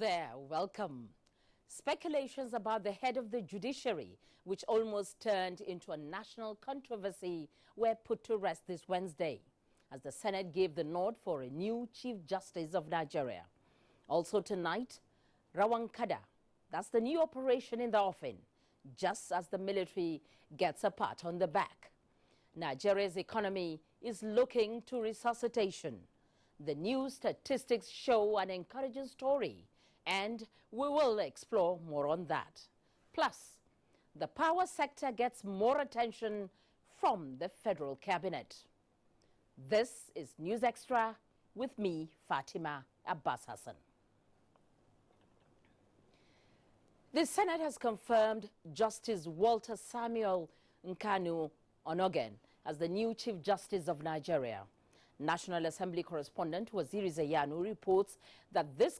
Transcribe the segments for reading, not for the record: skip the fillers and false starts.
there, welcome. Speculations about the head of the judiciary, which almost turned into a national controversy, were put to rest this Wednesday, as the Senate gave the nod for a new Chief Justice of Nigeria. Also tonight, Rawankada, that's the new operation in the offing, just as the military gets a pat on the back. Nigeria's economy is looking to resuscitation. The new statistics show an encouraging story, and we will explore more on that. Plus, the power sector gets more attention from the federal cabinet. This is News Extra with me, Fatima Abbas Hassan. The Senate has confirmed Justice Walter Samuel Nkanu Onogen as the new Chief Justice of Nigeria. National Assembly correspondent Waziri Zayanu reports that his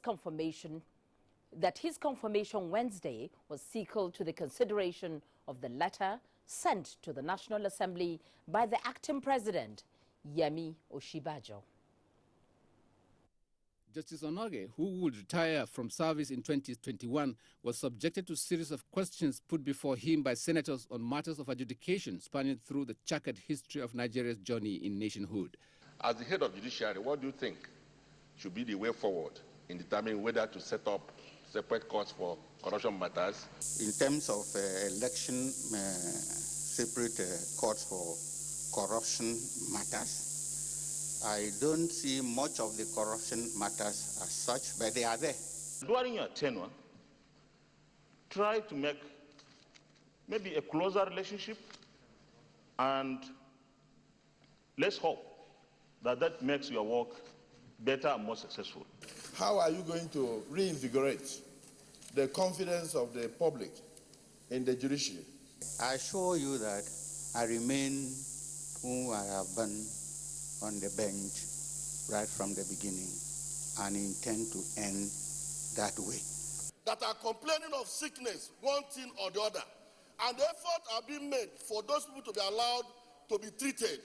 confirmation Wednesday was sequel to the consideration of the letter sent to the National Assembly by the acting president, Yemi Oshibajo. Justice Onoge, who would retire from service in 2021, was subjected to a series of questions put before him by senators on matters of adjudication spanning through the checkered history of Nigeria's journey in nationhood. As the head of judiciary, what do you think should be the way forward in determining whether to set up separate courts for corruption matters? In terms of election, separate courts for corruption matters, I don't see much of the corruption matters as such, but they are there. During your tenure, try to make maybe a closer relationship, and let's hope that that makes your work better and more successful. How are you going to reinvigorate the confidence of the public in the judiciary? I assure you that I remain who I have been on the bench right from the beginning and intend to end that way. That are complaining of sickness, one thing or the other, and efforts are being made for those people to be allowed to be treated,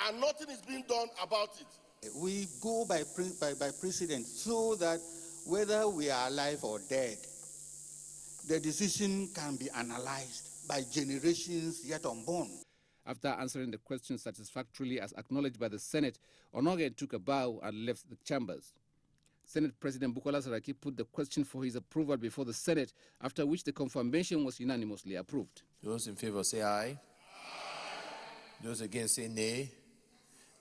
and nothing is being done about it. We go by precedent so that whether we are alive or dead, the decision can be analyzed by generations yet unborn. After answering the question satisfactorily as acknowledged by the Senate, Onoge took a bow and left the chambers. Senate President Bukola Saraki put the question for his approval before the Senate, after which the confirmation was unanimously approved. Those in favor say aye. Aye. Those against say nay.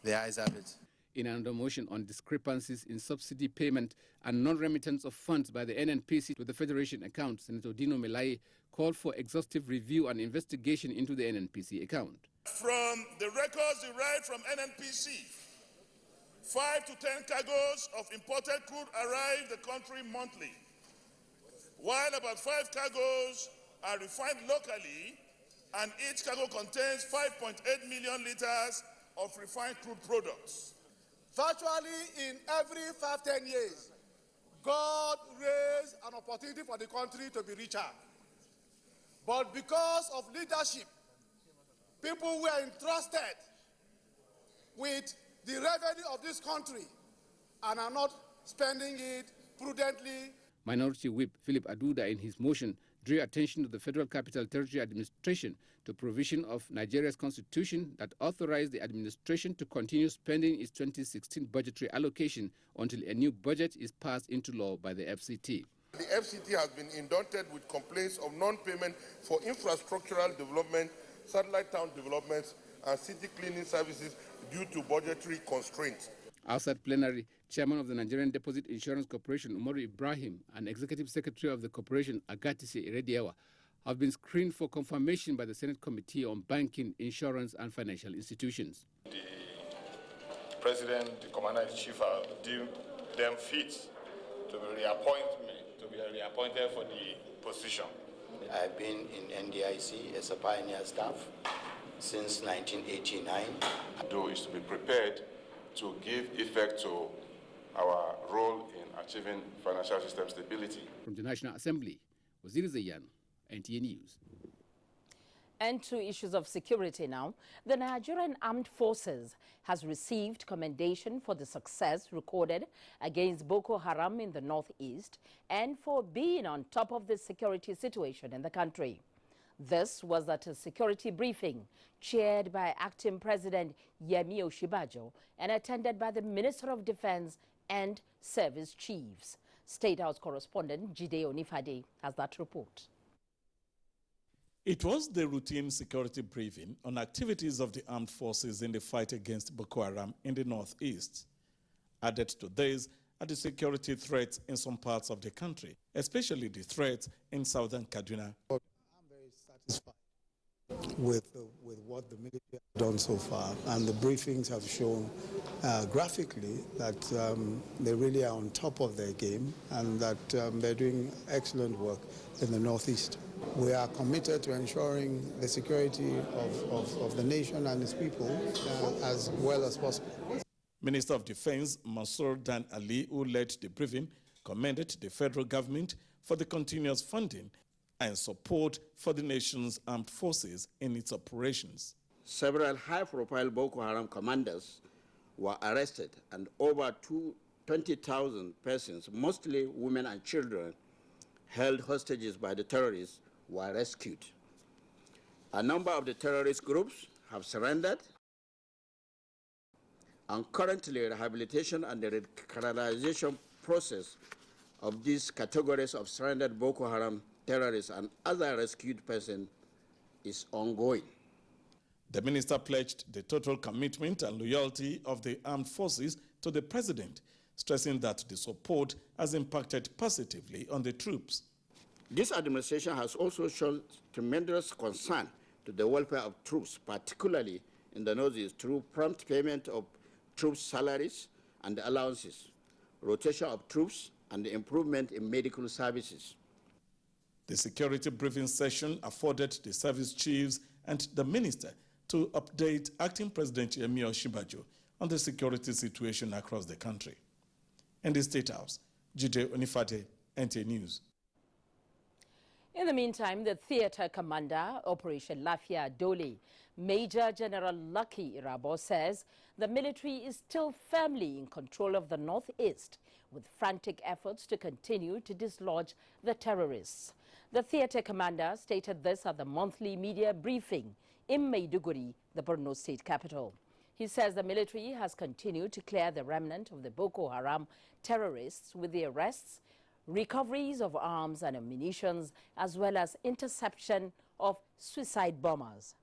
The ayes have it. In another motion on discrepancies in subsidy payment and non-remittance of funds by the NNPC to the Federation account, Senator Dino Melaye called for exhaustive review and investigation into the NNPC account. From the records derived from NNPC, 5 to 10 cargoes of imported crude arrive the country monthly, while about 5 cargoes are refined locally, and each cargo contains 5.8 million liters of refined crude products. Virtually in every 5-10 years, God raised an opportunity for the country to be richer. But because of leadership, people were entrusted with the revenue of this country and are not spending it prudently. Minority Whip Philip Aduda, in his motion, drew attention to the Federal Capital Territory Administration to provision of Nigeria's constitution that authorized the administration to continue spending its 2016 budgetary allocation until a new budget is passed into law by the FCT. The FCT has been indicted with complaints of non-payment for infrastructural development, satellite town developments, and city cleaning services due to budgetary constraints. Outside plenary, Chairman of the Nigerian Deposit Insurance Corporation, Umaru Ibrahim, and Executive Secretary of the corporation, Agatisi Irediawa, have been screened for confirmation by the Senate Committee on Banking, Insurance, and Financial Institutions. The President, the Commander-in-Chief, deemed them fit to be reappointed for the position. I've been in NDIC as a pioneer staff since 1989. Do is to be prepared to give effect to our role in achieving financial system stability. From the National Assembly, Waziri Zayanu, NTA News. And to issues of security now, the Nigerian Armed Forces has received commendation for the success recorded against Boko Haram in the northeast and for being on top of the security situation in the country. This was at a security briefing chaired by Acting President Yemi Osinbajo and attended by the Minister of Defense and Service Chiefs. State House correspondent Jide Onifade has that report. It was the routine security briefing on activities of the armed forces in the fight against Boko Haram in the northeast. Added to this are the security threats in some parts of the country, especially the threats in southern Kaduna. I'm very satisfied with what the military has done so far, and the briefings have shown graphically that they really are on top of their game and that they're doing excellent work in the northeast. We are committed to ensuring the security of the nation and its people as well as possible. Minister of Defense Mansour Dan Ali, who led the briefing, commended the federal government for the continuous funding and support for the nation's armed forces in its operations. Several high-profile Boko Haram commanders were arrested and over 20,000 persons, mostly women and children, held hostages by the terrorists were rescued. A number of the terrorist groups have surrendered, and currently rehabilitation and the radicalization process of these categories of surrendered Boko Haram terrorists and other rescued persons is ongoing. The minister pledged the total commitment and loyalty of the armed forces to the president, stressing that the support has impacted positively on the troops. This administration has also shown tremendous concern to the welfare of troops, particularly in the northeast, through prompt payment of troops' salaries and allowances, rotation of troops, and the improvement in medical services. The security briefing session afforded the service chiefs and the minister to update Acting President Yemi Osinbajo on the security situation across the country. In the State House, Jide Onifade, NTA News. In the meantime, the theater commander, Operation Lafia Dole, Major General Lucky Irabo, says the military is still firmly in control of the northeast, with frantic efforts to continue to dislodge the terrorists. The theater commander stated this at the monthly media briefing in Maiduguri, the Borno state capital. He says the military has continued to clear the remnant of the Boko Haram terrorists with the arrests, recoveries of arms and ammunition, as well as interception of suicide bombers.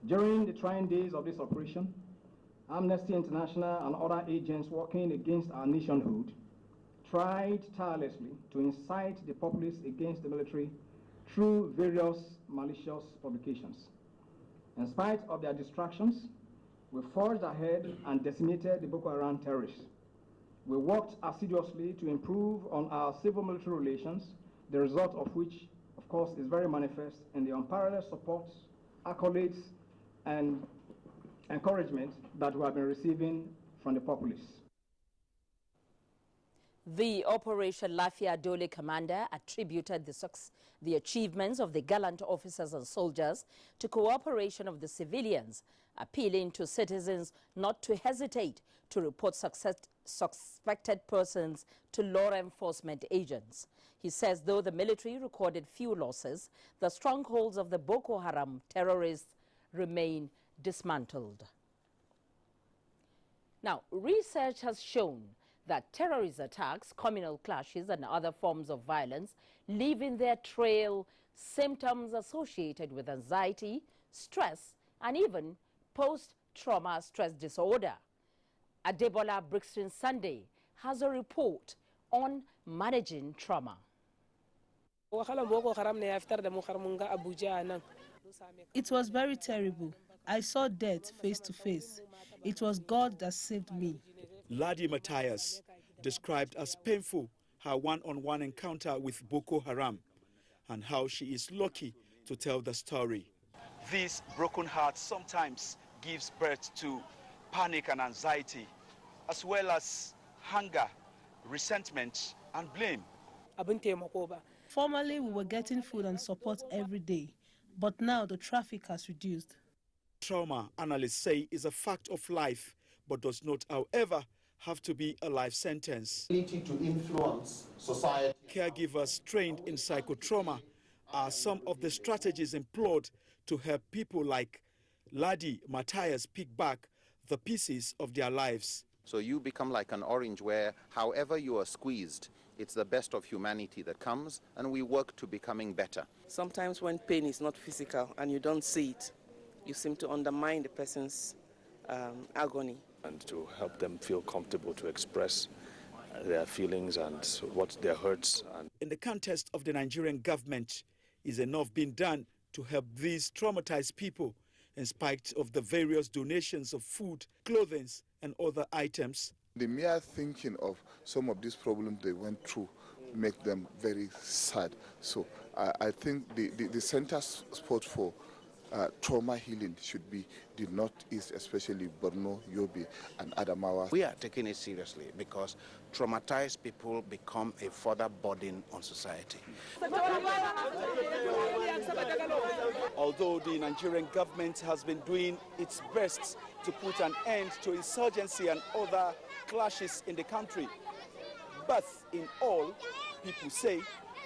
During the trying days of this operation, Amnesty International and other agents working against our nationhood tried tirelessly to incite the populace against the military through various malicious publications. In spite of their distractions, we forged ahead and decimated the Boko Haram terrorists. We worked assiduously to improve on our civil-military relations, the result of which, of course, is very manifest in the unparalleled support, accolades, and encouragement that we have been receiving from the populace. The Operation Lafia Dole commander attributed the achievements of the gallant officers and soldiers to cooperation of the civilians, appealing to citizens not to hesitate to report suspected persons to law enforcement agents. He says though the military recorded few losses, the strongholds of the Boko Haram terrorists remain dismantled. Now, research has shown that terrorist attacks, communal clashes, and other forms of violence leave in their trail symptoms associated with anxiety, stress, and even post-trauma stress disorder. Adebola Brixton Sunday has a report on managing trauma. It was very terrible. I saw death face to face. It was God that saved me. Ladi Matthias described as painful her one-on-one encounter with Boko Haram and how she is lucky to tell the story. This broken heart sometimes gives birth to panic and anxiety, as well as hunger, resentment, and blame. Formerly, we were getting food and support every day, but now the traffic has reduced. Trauma, analysts say, is a fact of life, but does not, however, have to be a life sentence. To influence society. Caregivers trained in psychotrauma are some of the strategies employed to help people like Ladi Matthias pick back the pieces of their lives. So you become like an orange where, however you are squeezed, it's the best of humanity that comes, and we work to becoming better. Sometimes when pain is not physical and you don't see it, you seem to undermine the person's agony. And to help them feel comfortable to express their feelings and what their hurts. In the context of the Nigerian government, is enough being done to help these traumatized people in spite of the various donations of food, clothing, and other items? The mere thinking of some of these problems they went through make them very sad. So I think the center spot for trauma healing should be the Northeast, especially Borno, Yobe, and Adamawa. We are taking it seriously because traumatized people become a further burden on society. Although the Nigerian government has been doing its best to put an end to insurgency and other clashes in the country, but in all, people say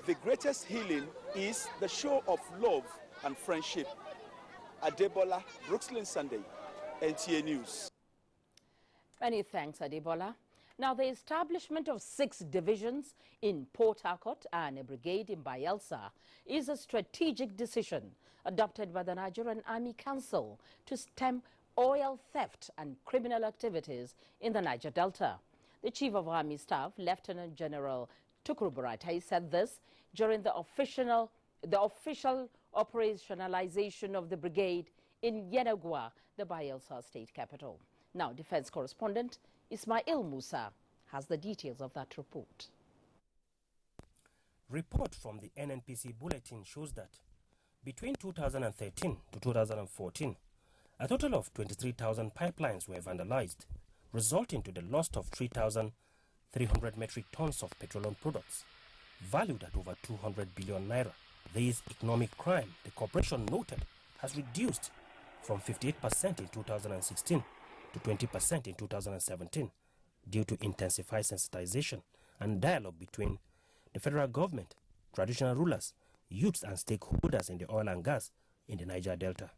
the greatest healing is the show of love and friendship. Adebola, Brooklyn Sunday, NTA News. Many thanks, Adebola. Now, the establishment of 6 divisions in Port Harcourt and a brigade in Bayelsa is a strategic decision adopted by the Nigerian Army Council to stem oil theft and criminal activities in the Niger Delta. The Chief of Army Staff, Lieutenant General Tukuru Buratai, said this during the official operationalization of the brigade in Yenagua, the Bayelsa state capital. Now, defense correspondent Ismail Musa has the details of that report. Report from the NNPC bulletin shows that between 2013 to 2014, a total of 23,000 pipelines were vandalized, resulting to the loss of 3,300 metric tons of petroleum products, valued at over 200 billion naira. This economic crime, the corporation noted, has reduced from 58% in 2016 to 20% in 2017 due to intensified sensitization and dialogue between the federal government, traditional rulers, youths and stakeholders in the oil and gas in the Niger Delta.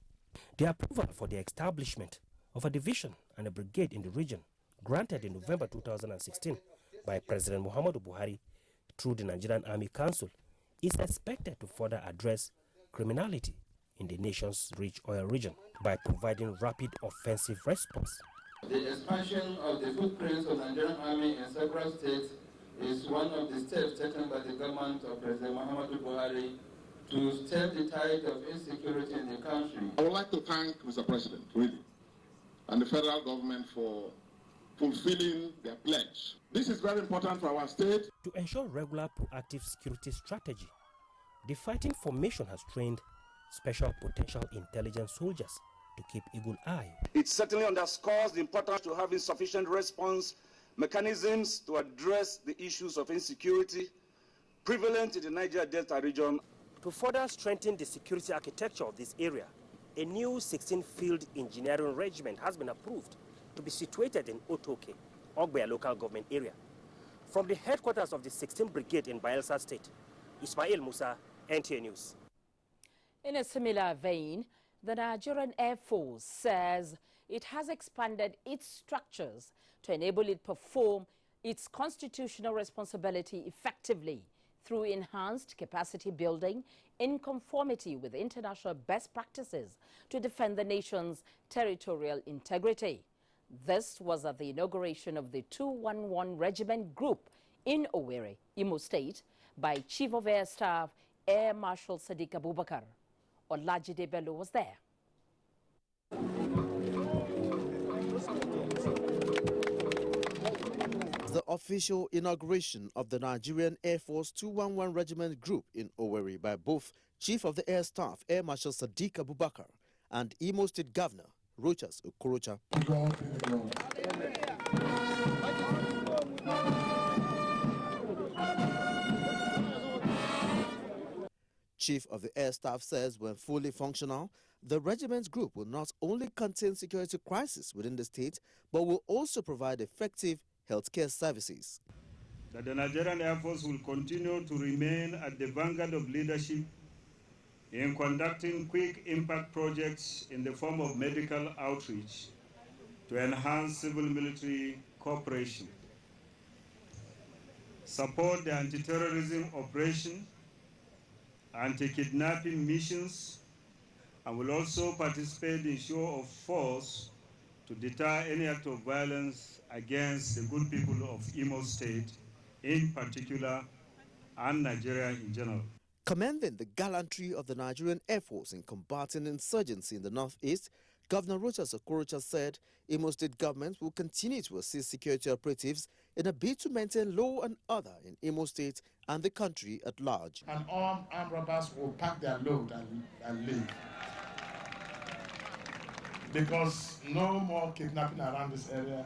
The approval for the establishment of a division and a brigade in the region, granted in November 2016 by President Muhammadu Buhari through the Nigerian Army Council, is expected to further address criminality in the nation's rich oil region by providing rapid offensive response. The expansion of the footprints of the Nigerian Army in several states is one of the steps taken by the government of President Muhammadu Buhari to stem the tide of insecurity in the country. I would like to thank Mr. President, really, and the federal government for fulfilling their pledge. This is very important for our state. To ensure regular proactive security strategy, the fighting formation has trained special potential intelligence soldiers to keep eagle eye. It certainly underscores the importance to having sufficient response mechanisms to address the issues of insecurity prevalent in the Niger Delta region. To further strengthen the security architecture of this area, a new 16-field engineering regiment has been approved to be situated in Otoke, Ogbeya local government area. From the headquarters of the 16th Brigade in Bayelsa State, Ismail Musa, NTA News. In a similar vein, the Nigerian Air Force says it has expanded its structures to enable it perform its constitutional responsibility effectively through enhanced capacity building in conformity with international best practices to defend the nation's territorial integrity. This was at the inauguration of the 211 Regiment Group in Owerri, Imo State, by Chief of Air Staff Air Marshal Sadiq Abubakar. Olajide Bello was there. The official inauguration of the Nigerian Air Force 211 Regiment Group in Owerri by both Chief of the Air Staff Air Marshal Sadiq Abubakar and Imo State Governor Rochas Okorocha. Chief of the Air Staff says when fully functional, the regiment's group will not only contain security crises within the state, but will also provide effective healthcare services. That the Nigerian Air Force will continue to remain at the vanguard of leadership in conducting quick impact projects in the form of medical outreach to enhance civil-military cooperation, support the anti-terrorism operation, anti-kidnapping missions, and will also participate in show of force to deter any act of violence against the good people of Imo State in particular and Nigeria in general. Commending the gallantry of the Nigerian Air Force in combating insurgency in the northeast, Governor Rochas Okorocha said Imo State government will continue to assist security operatives in a bid to maintain law and order in Imo State and the country at large. And armed robbers will pack their load and leave. Because no more kidnapping around this area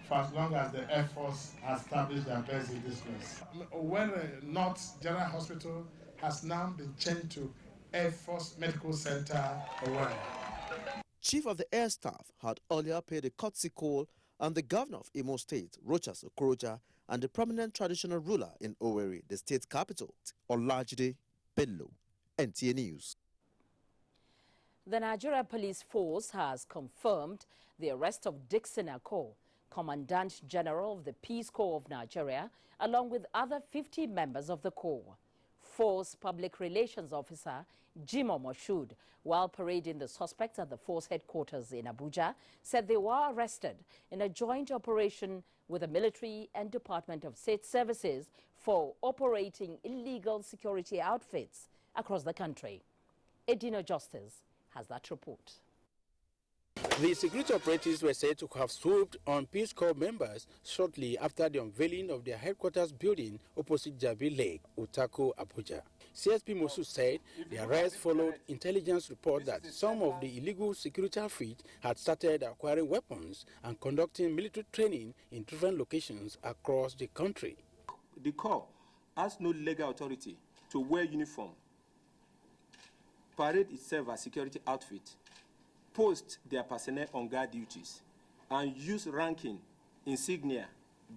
for as long as the Air Force has established their base in this place. When North General Hospital has now been changed to Air Force Medical Center, Owerri. Chief of the Air Staff had earlier paid a courtesy call on the governor of Imo State, Rochas Okorocha, and the prominent traditional ruler in Owerri, the state capital, Olajide Bello. NTA News. The Nigeria Police Force has confirmed the arrest of Dixon Akol, Commandant General of the Peace Corps of Nigeria, along with other 50 members of the Corps. Force Public Relations Officer Jimo Moshood, while parading the suspects at the force headquarters in Abuja, said they were arrested in a joint operation with the military and Department of State Services for operating illegal security outfits across the country. Edino Justice has that report. The security operatives were said to have swooped on Peace Corps members shortly after the unveiling of their headquarters building opposite Jabi Lake, Utako, Abuja. CSP Mosu said the arrest followed intelligence report that some of the illegal security outfits had started acquiring weapons and conducting military training in different locations across the country. The Corps has no legal authority to wear uniform, parade itself as security outfit, post their personnel on guard duties, and use ranking, insignia,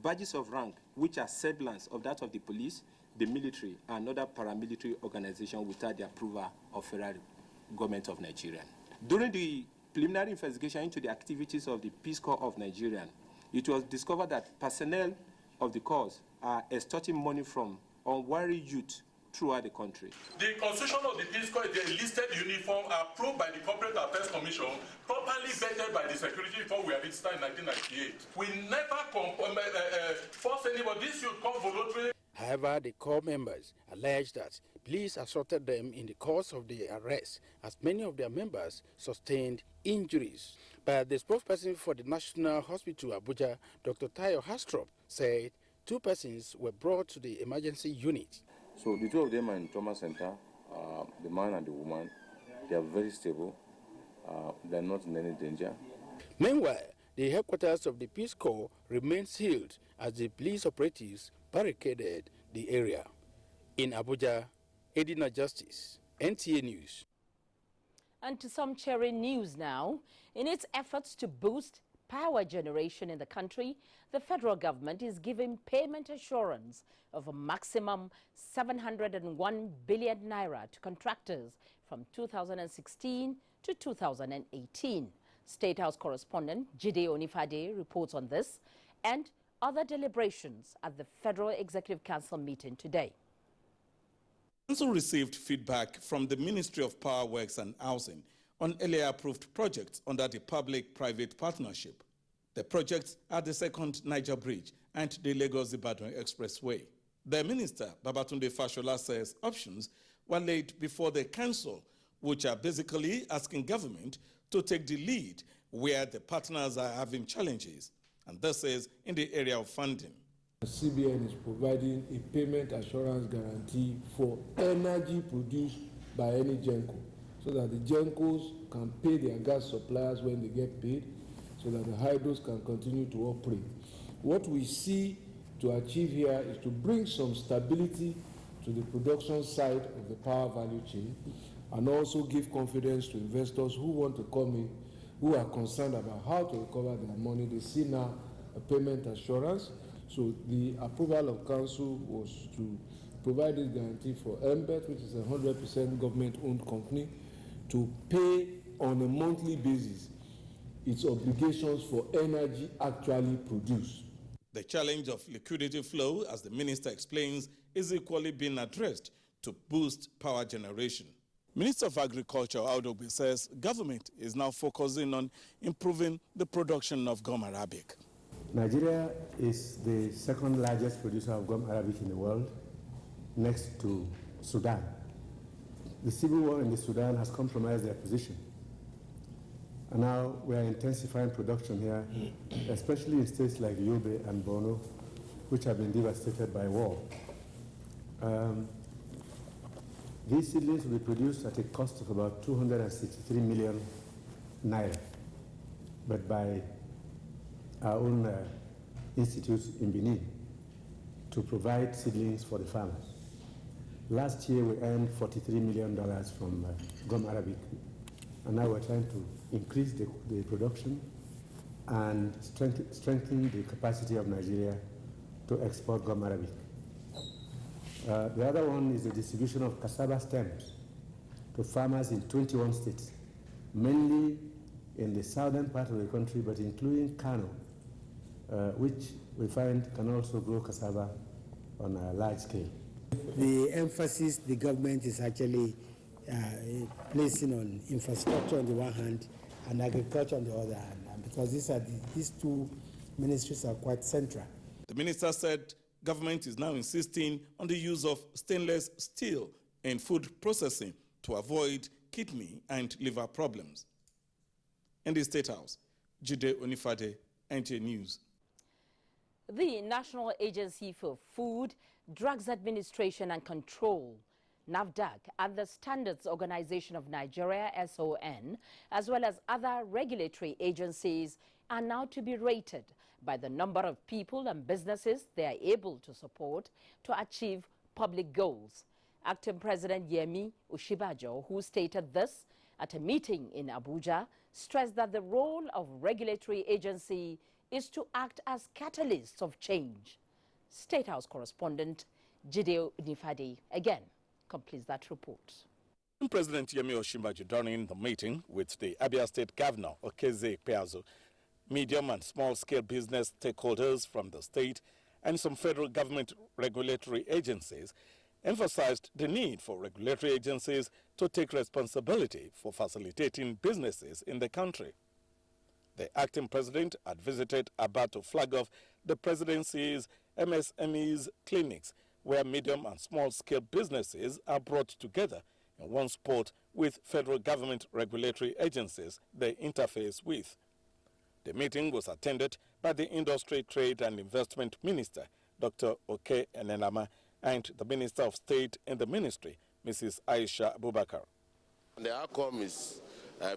badges of rank, which are semblance of that of the police, the military, and other paramilitary organizations without the approval of federal government of Nigeria. During the preliminary investigation into the activities of the Peace Corps of Nigeria, it was discovered that personnel of the Corps are extorting money from unwary youth throughout the country. The constitution of the Peace Corps is the enlisted uniform approved by the Corporate Affairs Commission, properly vetted by the security before we registered in 1998. We never force anybody. This should come voluntarily. However, the Corps members alleged that police assaulted them in the course of the arrest, as many of their members sustained injuries. But the spokesperson for the National Hospital, Abuja, Dr. Tayo Hastrop, said 2 persons were brought to the emergency unit. So the 2 of them are in trauma center, the man and the woman. They are very stable. They are not in any danger. Meanwhile, the headquarters of the Peace Corps remained sealed as the police operatives barricaded the area. In Abuja, Edina Justice, NTA News. And to some cheering news now. In its efforts to boost power generation in the country, the federal government is giving payment assurance of a maximum 701 billion naira to contractors from 2016 to 2018. State House correspondent Jide Onifade reports on this and other deliberations at the Federal Executive Council meeting today. The Council received feedback from the Ministry of Power Works and Housing on earlier approved projects under the public-private partnership. The projects are the second Niger Bridge and the Lagos-Ibadan Expressway. The Minister, Babatunde Fashola, says options were laid before the Council, which are basically asking government to take the lead where the partners are having challenges. And this is in the area of funding. The CBN is providing a payment assurance guarantee for energy produced by any GENCO, so that the GENCOs can pay their gas suppliers when they get paid, so that the hydros can continue to operate. What we see to achieve here is to bring some stability to to the production side of the power value chain, and also give confidence to investors who want to come in, who are concerned about how to recover their money. They see now a payment assurance. So the approval of council was to provide this guarantee for MBET, which is a 100% government-owned company, to pay on a monthly basis its obligations for energy actually produced. The challenge of liquidity flow, as the minister explains, is equally being addressed to boost power generation. Minister of Agriculture, Audogbe, says government is now focusing on improving the production of gum arabic. Nigeria is the second largest producer of gum arabic in the world, next to Sudan. The civil war in the Sudan has compromised their position. And now we are intensifying production here, especially in states like Yobe and Borno, which have been devastated by war. These seedlings will be produced at a cost of about 263 million naira, but by our own institute in Benin to provide seedlings for the farmers. Last year we earned $43 million from gum arabic, and now we're trying to increase the production and strengthen the capacity of Nigeria to export gum arabic. The other one is the distribution of cassava stems to farmers in 21 states, mainly in the southern part of the country, but including Kano, which we find can also grow cassava on a large scale. The emphasis the government is actually placing on infrastructure on the one hand and agriculture on the other hand, because these two ministries are quite central. The minister said government is now insisting on the use of stainless steel in food processing to avoid kidney and liver problems. In the State House, Jide Onifade, NTA News. The National Agency for Food, Drugs Administration and Control, NAFDAC, and the Standards Organization of Nigeria, SON, as well as other regulatory agencies, are now to be rated by the number of people and businesses they are able to support to achieve public goals. Acting President Yemi Osinbajo, who stated this at a meeting in Abuja, stressed that the role of regulatory agency is to act as catalysts of change. State House correspondent Jide Onifade again completes that report. President Yemi Osinbajo, during the meeting with the Abia State Governor Okeze Ikpeazu, medium and small-scale business stakeholders from the state and some federal government regulatory agencies, emphasized the need for regulatory agencies to take responsibility for facilitating businesses in the country. The acting president had visited Aba to flag off the presidency's MSMEs clinics, where medium and small-scale businesses are brought together in one spot with federal government regulatory agencies they interface with. The meeting was attended by the Industry, Trade and Investment Minister, Dr. Oke Enenama, and the Minister of State in the ministry, Mrs. Aisha Abubakar. The outcome is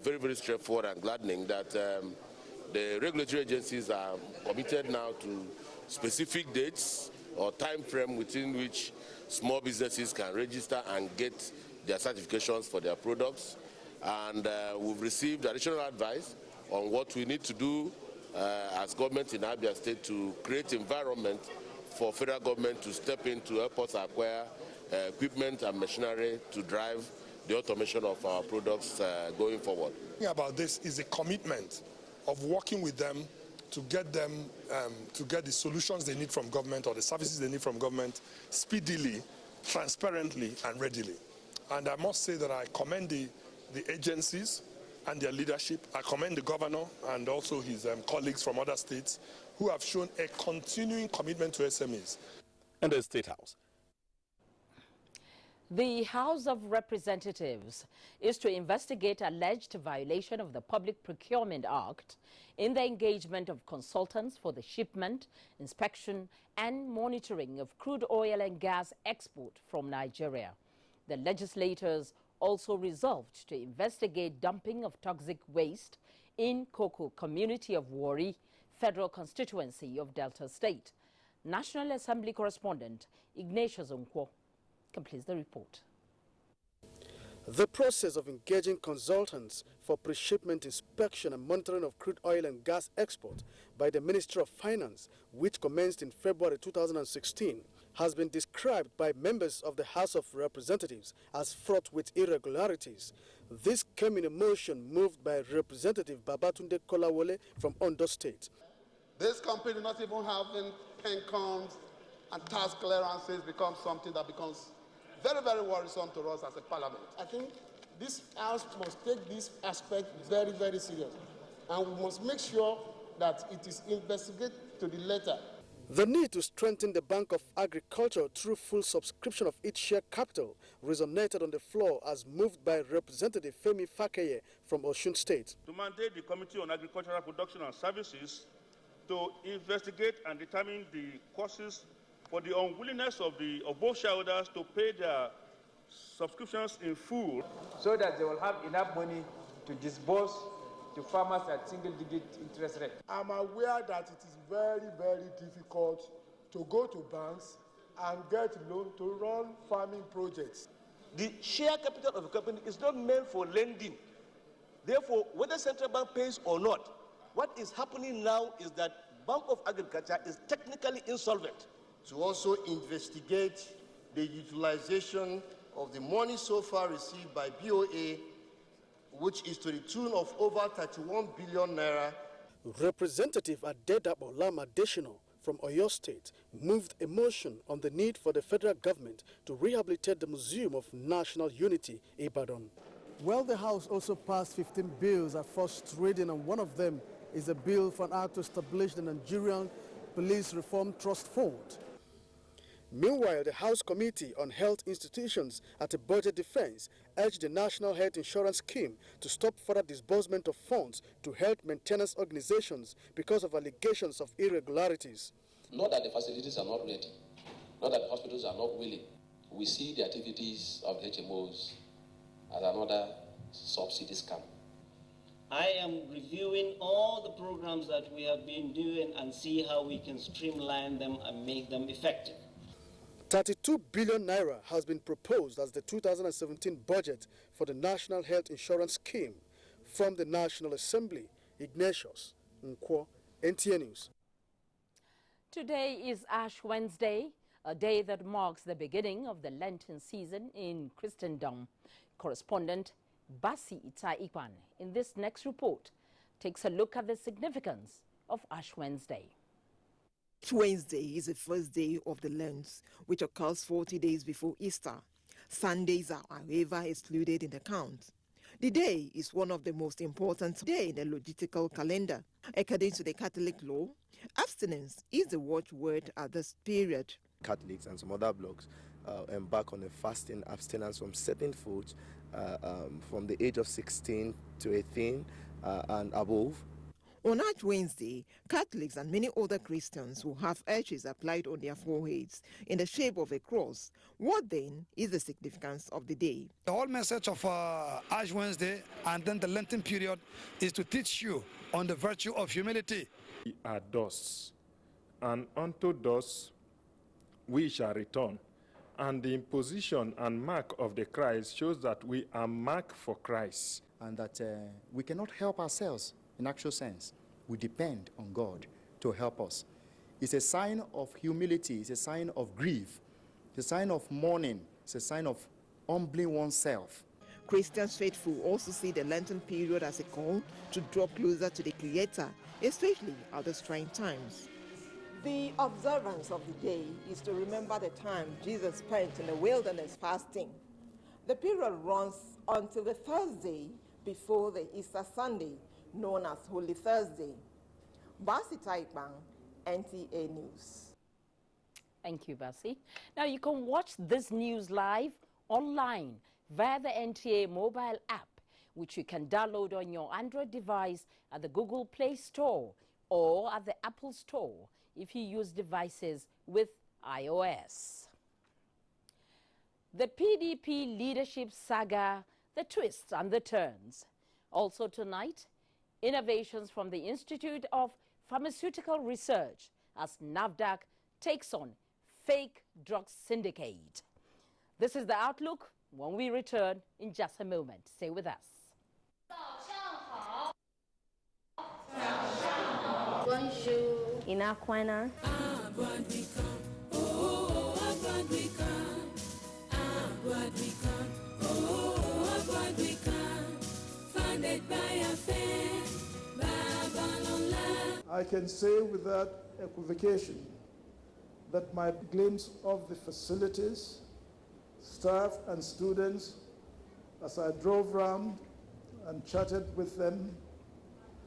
very, very straightforward and gladdening that the regulatory agencies are committed now to specific dates or time frame within which small businesses can register and get their certifications for their products. And we've received additional advice on what we need to do as government in Abia State to create environment for federal government to step in to help us acquire equipment and machinery to drive the automation of our products going forward. The thing about this is a commitment of working with them to get them to get the solutions they need from government or the services they need from government speedily, transparently, and readily. And I must say that I commend the agencies and their leadership. I commend the governor and also his colleagues from other states who have shown a continuing commitment to SMEs. And the State House. The House of Representatives is to investigate alleged violation of the Public Procurement Act in the engagement of consultants for the shipment, inspection, and monitoring of crude oil and gas export from Nigeria. The legislators also resolved to investigate dumping of toxic waste in Koko community of Warri, Federal Constituency of Delta State. National Assembly correspondent Ignatius Onkwo completes the report. The process of engaging consultants for pre-shipment inspection and monitoring of crude oil and gas export by the Ministry of Finance, which commenced in February 2016, has been described by members of the House of Representatives as fraught with irregularities. This came in a motion moved by Representative Babatunde Kolawole from Ondo State. This company not even having pensions and tax clearances becomes something that becomes very, very worrisome to us as a parliament. I think this House must take this aspect very, very serious. And we must make sure that it is investigated to the letter. The need to strengthen the Bank of Agriculture through full subscription of its share capital resonated on the floor as moved by Representative Femi Fakeye from Osun State. To mandate the Committee on Agricultural Production and Services to investigate and determine the causes for the unwillingness of both shareholders to pay their subscriptions in full, so that they will have enough money to disburse to farmers at single-digit interest rate. I'm aware that it is very, very difficult to go to banks and get loan to run farming projects. The share capital of a company is not meant for lending. Therefore, whether central bank pays or not, what is happening now is that Bank of Agriculture is technically insolvent. To also investigate the utilization of the money so far received by BOA, which is to the tune of over 31 billion naira. Representative Adedabo Lam Adesina from Oyo State moved a motion on the need for the federal government to rehabilitate the Museum of National Unity, Ibadan. Well, the House also passed 15 bills at first reading, and one of them is a bill for an act to establish the Nigerian Police Reform Trust Fund. Meanwhile, the House Committee on Health Institutions at a Budget Defense urged the National Health Insurance Scheme to stop further disbursement of funds to health maintenance organizations because of allegations of irregularities. Not that the facilities are not ready, not that hospitals are not willing. We see the activities of HMOs as another subsidy scam. I am reviewing all the programs that we have been doing and see how we can streamline them and make them effective. 32 billion naira has been proposed as the 2017 budget for the National Health Insurance Scheme. From the National Assembly, Ignatius Nkwo, NTA News. Today is Ash Wednesday, a day that marks the beginning of the Lenten season in Christendom. Correspondent Basi Ita-Ikwan in this next report takes a look at the significance of Ash Wednesday. Wednesday is the first day of the Lent, which occurs 40 days before Easter. Sundays are, however, excluded in the count. The day is one of the most important days in the liturgical calendar. According to the Catholic law, abstinence is the watchword at this period. Catholics and some other blocs embark on a fasting abstinence from certain foods from the age of 16 to 18 and above. On Ash Wednesday, Catholics and many other Christians will have ashes applied on their foreheads in the shape of a cross. What then is the significance of the day? The whole message of Ash Wednesday and then the Lenten period is to teach you on the virtue of humility. We are dust, and unto dust we shall return. And the imposition and mark of the Christ shows that we are marked for Christ. And that we cannot help ourselves. In actual sense, we depend on God to help us. It's a sign of humility, it's a sign of grief, it's a sign of mourning, it's a sign of humbling oneself. Christians faithful also see the Lenten period as a call to draw closer to the Creator, especially at these trying times. The observance of the day is to remember the time Jesus spent in the wilderness fasting. The period runs until the Thursday before the Easter Sunday, known as Holy Thursday. Basi Taipang, NTA News. Thank you, Basi. Now you can watch this news live online via the NTA mobile app, which you can download on your Android device at the Google Play Store or at the Apple Store if you use devices with iOS. The PDP leadership saga, the twists and the turns. Also tonight, innovations from the Institute of Pharmaceutical Research as NAFDAC takes on fake drug syndicate. This is the outlook. When we return in just a moment, stay with us. Bonjour. Inakwana. I can say without equivocation that my glimpse of the facilities, staff and students, as I drove round and chatted with them,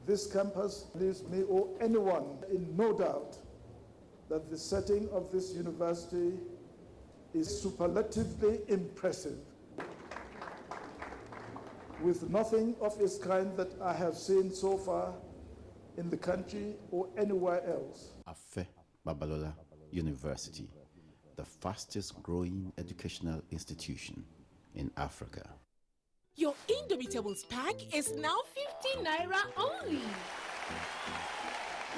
this campus leaves me or anyone in no doubt that the setting of this university is superlatively impressive, with nothing of its kind that I have seen so far in the country or anywhere else. Afe Babalola University, the fastest growing educational institution in Africa. Your Indomitables pack is now 50 Naira only.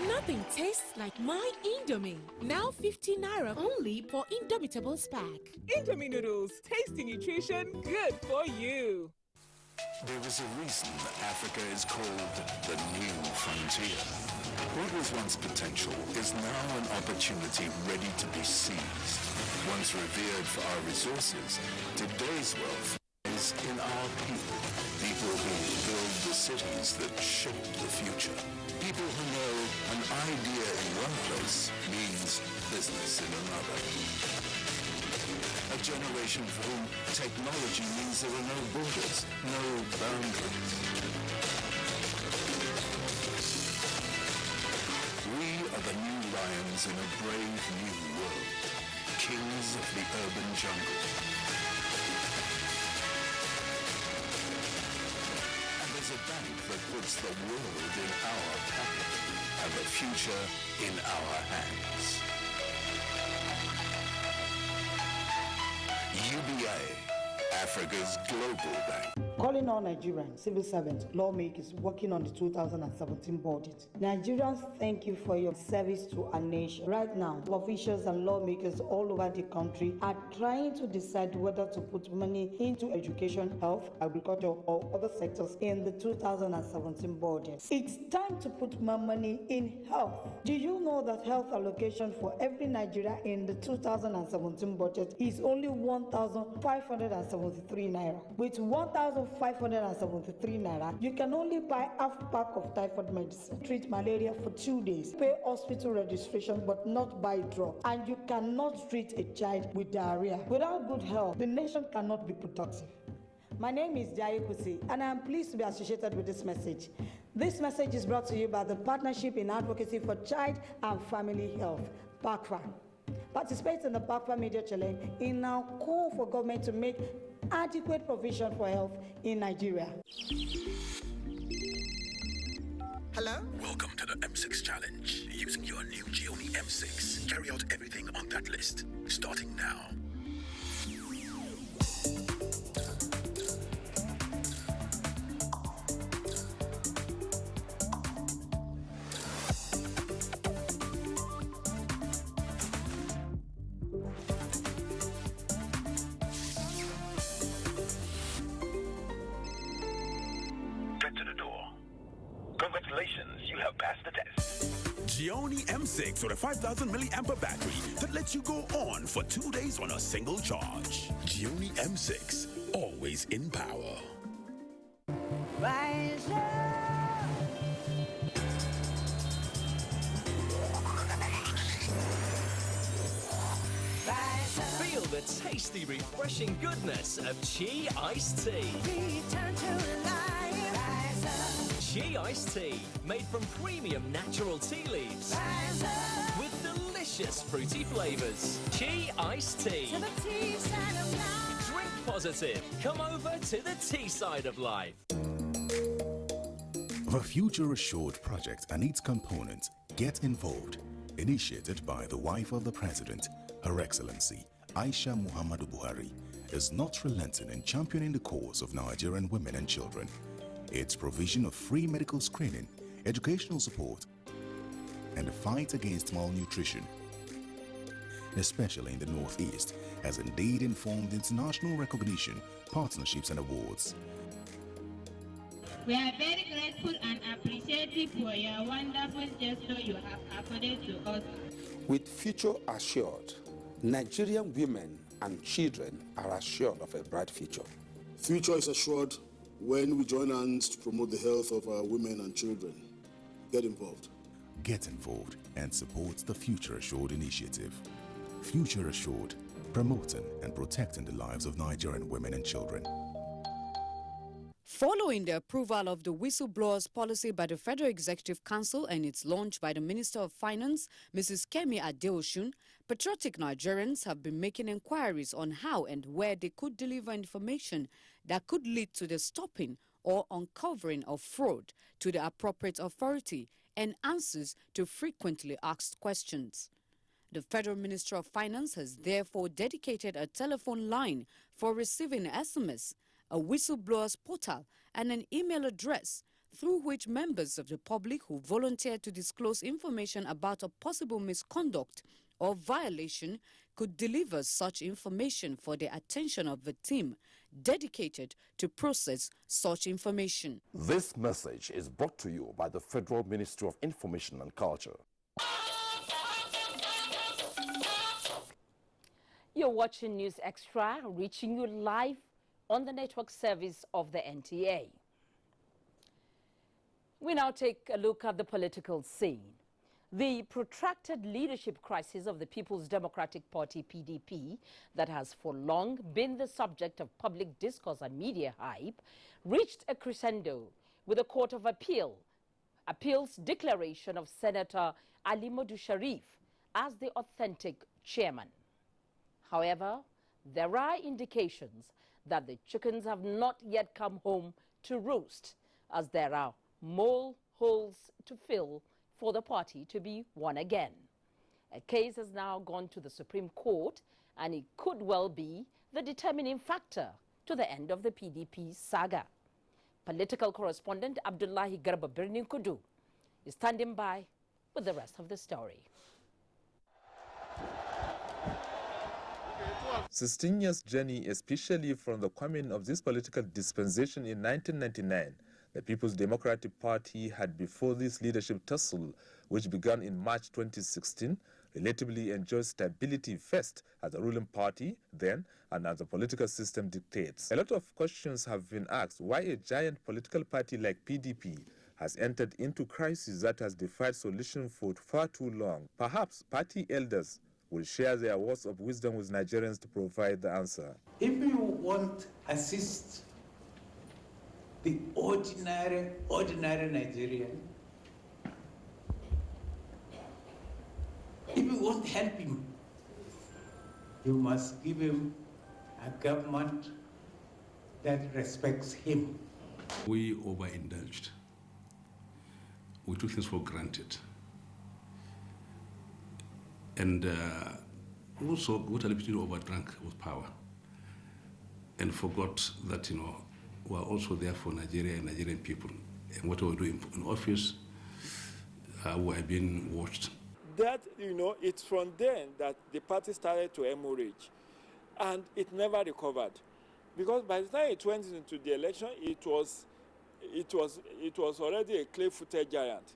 Nothing tastes like my Indomie. Now 50 Naira only for Indomitables pack. Indomie noodles, tasty nutrition, good for you. There is a reason Africa is called the new frontier. What was once potential is now an opportunity ready to be seized. Once revered for our resources, today's wealth is in our people. People who build the cities that shape the future. People who know an idea in one place means business in another. A generation for whom technology means there are no borders, no boundaries. We are the new lions in a brave new world, kings of the urban jungle. And there's a bank that puts the world in our pocket and the future in our hands. UBA, Africa's global bank. Calling all Nigerian civil servants, lawmakers working on the 2017 budget. Nigerians, thank you for your service to our nation. Right now, officials and lawmakers all over the country are trying to decide whether to put money into education, health, agriculture, or other sectors in the 2017 budget. It's time to put more money in health. Do you know that health allocation for every Nigerian in the 2017 budget is only 1,573 naira? With 1,573 naira, you can only buy half pack of typhoid medicine, treat malaria for 2 days, pay hospital registration but not buy drugs, and you cannot treat a child with diarrhea. Without good health, the nation cannot be productive. My name is Jai Kusi, and I am pleased to be associated with this message. This message is brought to you by the Partnership in Advocacy for Child and Family Health, PACFA. Participate in the PACFA Media Challenge in our call for government to make adequate provision for health in Nigeria. Hello? Welcome to the M6 Challenge. Using your new Gioni M6, carry out everything on that list, starting now. Congratulations, you have passed the test. Gioni M6 with a 5,000 milliampere battery that lets you go on for 2 days on a single charge. Gioni M6, always in power. Rise up. Feel the tasty, refreshing goodness of Chi iced tea. Return to life. Rise up. Chi iced tea, made from premium natural tea leaves. Rise up. With delicious fruity flavors. Chi iced tea. To the tea side of life. Drink positive. Come over to the tea side of life. The Future Assured project and its components Get Involved, initiated by the wife of the President, Her Excellency Aisha Muhammadu Buhari, is not relenting in championing the cause of Nigerian women and children. Its provision of free medical screening, educational support, and the fight against malnutrition, especially in the Northeast, has indeed informed international recognition, partnerships and awards. We are very grateful and appreciative for your wonderful gesture you have accorded to us. With future assured, Nigerian women and children are assured of a bright future. Future is assured when we join hands to promote the health of our women and children. Get involved. Get involved and support the Future Assured initiative. Future Assured, promoting and protecting the lives of Nigerian women and children. Following the approval of the whistleblowers policy by the Federal Executive Council and its launch by the Minister of Finance, Mrs. Kemi Adeosun, patriotic Nigerians have been making inquiries on how and where they could deliver information that could lead to the stopping or uncovering of fraud to the appropriate authority and answers to frequently asked questions. The Federal Minister of Finance has therefore dedicated a telephone line for receiving SMS, a whistleblowers portal, and an email address through which members of the public who volunteer to disclose information about a possible misconduct or violation could deliver such information for the attention of the team dedicated to process such information. This message is brought to you by the Federal Ministry of Information and Culture. You're watching News Extra, reaching you live on the network service of the NTA. We now take a look at the political scene. The protracted leadership crisis of the People's Democratic Party, PDP, that has for long been the subject of public discourse and media hype, reached a crescendo with the Court of Appeal's declaration of Senator Ali Modu Sharif as the authentic chairman. However, there are indications that the chickens have not yet come home to roost, as there are more holes to fill for the party to be won again. A case has now gone to the Supreme Court, and it could well be the determining factor to the end of the PDP saga. Political correspondent Abdullahi Garba Birnin Kudu is standing by with the rest of the story. 16 years journey, especially from the coming of this political dispensation in 1999, the People's Democratic Party had before this leadership tussle, which began in March 2016, relatively enjoyed stability first as a ruling party, then, and as the political system dictates. A lot of questions have been asked why a giant political party like PDP has entered into crisis that has defied solution for far too long. Perhaps party elders will share their words of wisdom with Nigerians to provide the answer. If you want to assist the ordinary Nigerian, if you want to help him, you must give him a government that respects him. We overindulged. We took things for granted. And also got a little bit overdrunk with power and forgot that, we're also there for Nigeria and Nigerian people. And what we're doing in office, we're being watched. That, it's from then that the party started to hemorrhage, and it never recovered. Because by the time it went into the election, it was already a clay-footed giant.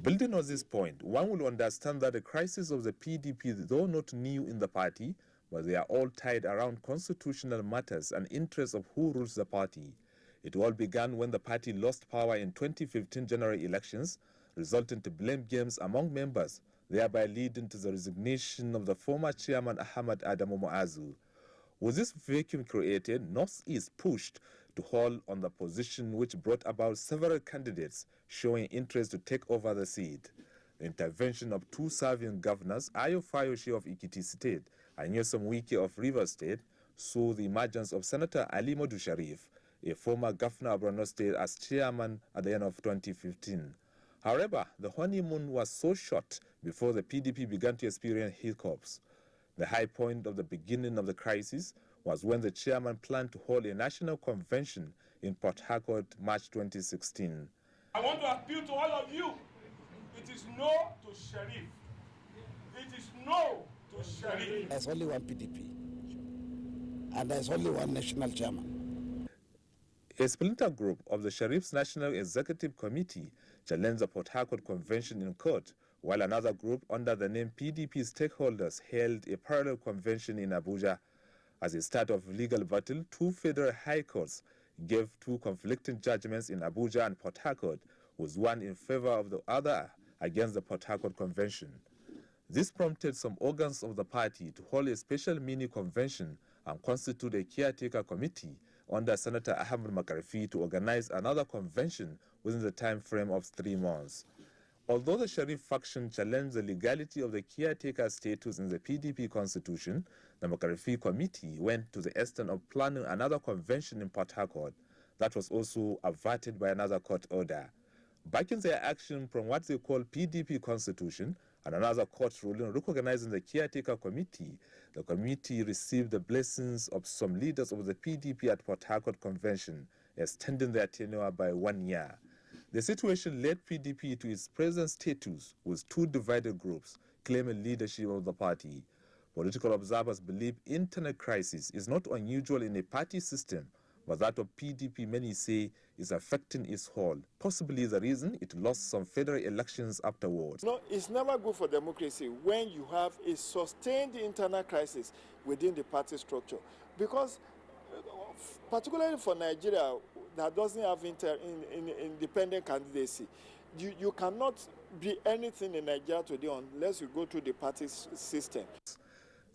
Building on this point, one will understand that the crisis of the PDP, though not new in the party, but they are all tied around constitutional matters and interests of who rules the party. It all began when the party lost power in 2015 general elections, resulting to blame games among members, thereby leading to the resignation of the former chairman Ahmad Adamu Muazu. With this vacuum created, Northeast pushed to hold on the position, which brought about several candidates showing interest to take over the seat. The intervention of two serving governors, Ayo Fayoshi of Ikiti State and Nyesom Wike of Rivers State, saw the emergence of Senator Ali Modu Sharif, a former governor of Borno State, as chairman at the end of 2015. However, the honeymoon was so short before the PDP began to experience hiccups. The high point of the beginning of the crisis was when the chairman planned to hold a national convention in Port Harcourt, March 2016. I want to appeal to all of you. It is no to Sharif. It is no to Sharif. There's only one PDP. and there's only one national chairman. A splinter group of the Sharif's National Executive Committee challenged the Port Harcourt Convention in court, while another group under the name PDP Stakeholders held a parallel convention in Abuja. As a start of legal battle, two federal high courts gave two conflicting judgments in Abuja and Port Harcourt, with one in favor of the other against the Port Harcourt Convention. This prompted some organs of the party to hold a special mini-convention and constitute a caretaker committee under Senator Ahmed Makarfi to organize another convention within the time frame of 3 months. Although the Sharif faction challenged the legality of the caretaker status in the PDP constitution, the Makarfi committee went to the extent of planning another convention in Port Harcourt that was also averted by another court order. Backing their action from what they call PDP constitution and another court ruling recognizing the caretaker committee, the committee received the blessings of some leaders of the PDP at Port Harcourt Convention, extending their tenure by 1 year. The situation led PDP to its present status with two divided groups claiming leadership of the party. Political observers believe internal crisis is not unusual in a party system, but that of PDP, many say, is affecting its whole, possibly the reason it lost some federal elections afterwards. No, it's never good for democracy when you have a sustained internal crisis within the party structure, because particularly for Nigeria that doesn't have independent candidacy, you cannot be anything in Nigeria today unless you go through the party system.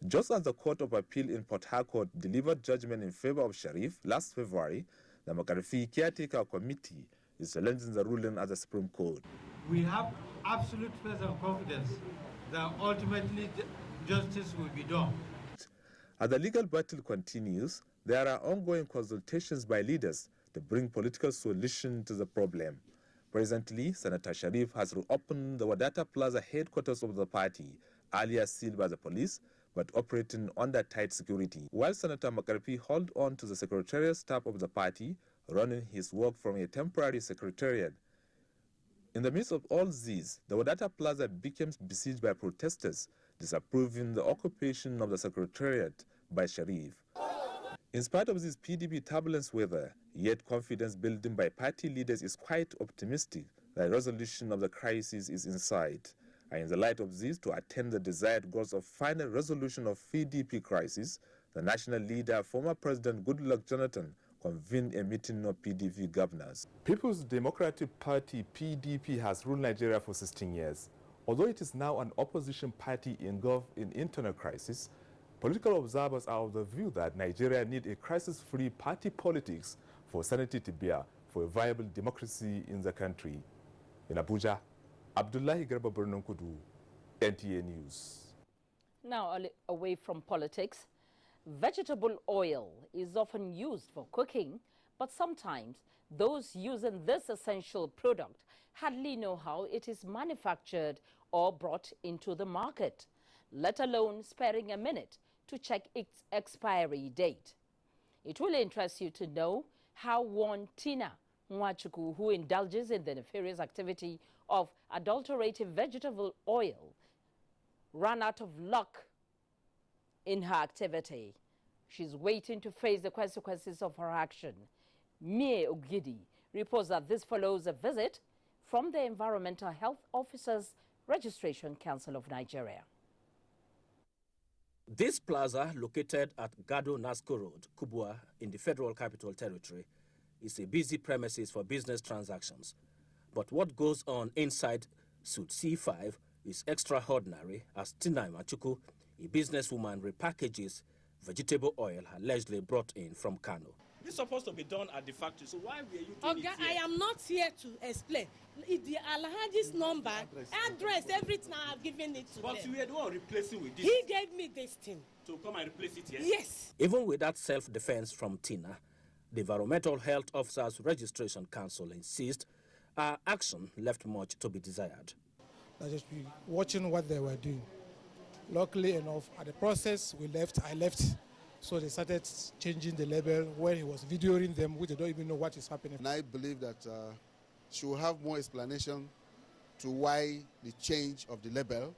Just as the Court of Appeal in Port Harcourt delivered judgment in favor of Sharif last February, the Makarfi Caretaker Committee is challenging the ruling at the Supreme Court. We have absolute faith and confidence that ultimately justice will be done. As the legal battle continues, there are ongoing consultations by leaders to bring political solution to the problem. Presently, Senator Sharif has reopened the Wadata Plaza headquarters of the party, earlier sealed by the police, but operating under tight security, while Senator Makarfi held on to the secretariat staff of the party, running his work from a temporary secretariat. In the midst of all this, the Wadata Plaza became besieged by protesters, disapproving the occupation of the secretariat by Sharif. In spite of this PDP turbulence weather, yet confidence building by party leaders is quite optimistic that resolution of the crisis is in sight. And in the light of this, to attain the desired goals of final resolution of PDP crisis, the national leader, former President Goodluck Jonathan, convened a meeting of PDP governors. People's Democratic Party, PDP, has ruled Nigeria for 16 years. Although it is now an opposition party engulfed in internal crisis, political observers are of the view that Nigeria needs a crisis-free party politics for sanity to bear for a viable democracy in the country. In Abuja, Abdullahi Garba Bernankudu, NTA News. Now, away from politics, vegetable oil is often used for cooking, but sometimes those using this essential product hardly know how it is manufactured or brought into the market, let alone sparing a minute to check its expiry date. It will interest you to know how one Tina Nwachuku, who indulges in the nefarious activity of adulterated vegetable oil, ran out of luck in her activity. She's waiting to face the consequences of her action. Mie Ogidi reports that this follows a visit from the Environmental Health Officers Registration Council of Nigeria. This plaza, located at Gado Nasco Road, Kubwa, in the Federal Capital Territory, is a busy premises for business transactions. But what goes on inside Suite C5 is extraordinary, as Tina Nwachuku, a businesswoman, repackages vegetable oil allegedly brought in from Kano. This is supposed to be done at the factory, so why were you doing it here? I am not here to explain. The Alhaji's number, address, everything I have given it to them. But you were the one replacing with this. He gave me this thing. To come and replace it here? Yes. Even with that self-defense from Tina, the Environmental Health Officers Registration Council insists our action left much to be desired. I just be watching what they were doing. Luckily enough, at the process I left, so they started changing the label when he was videoing them, which they don't even know what is happening. And I believe that she will have more explanation to why the change of the label.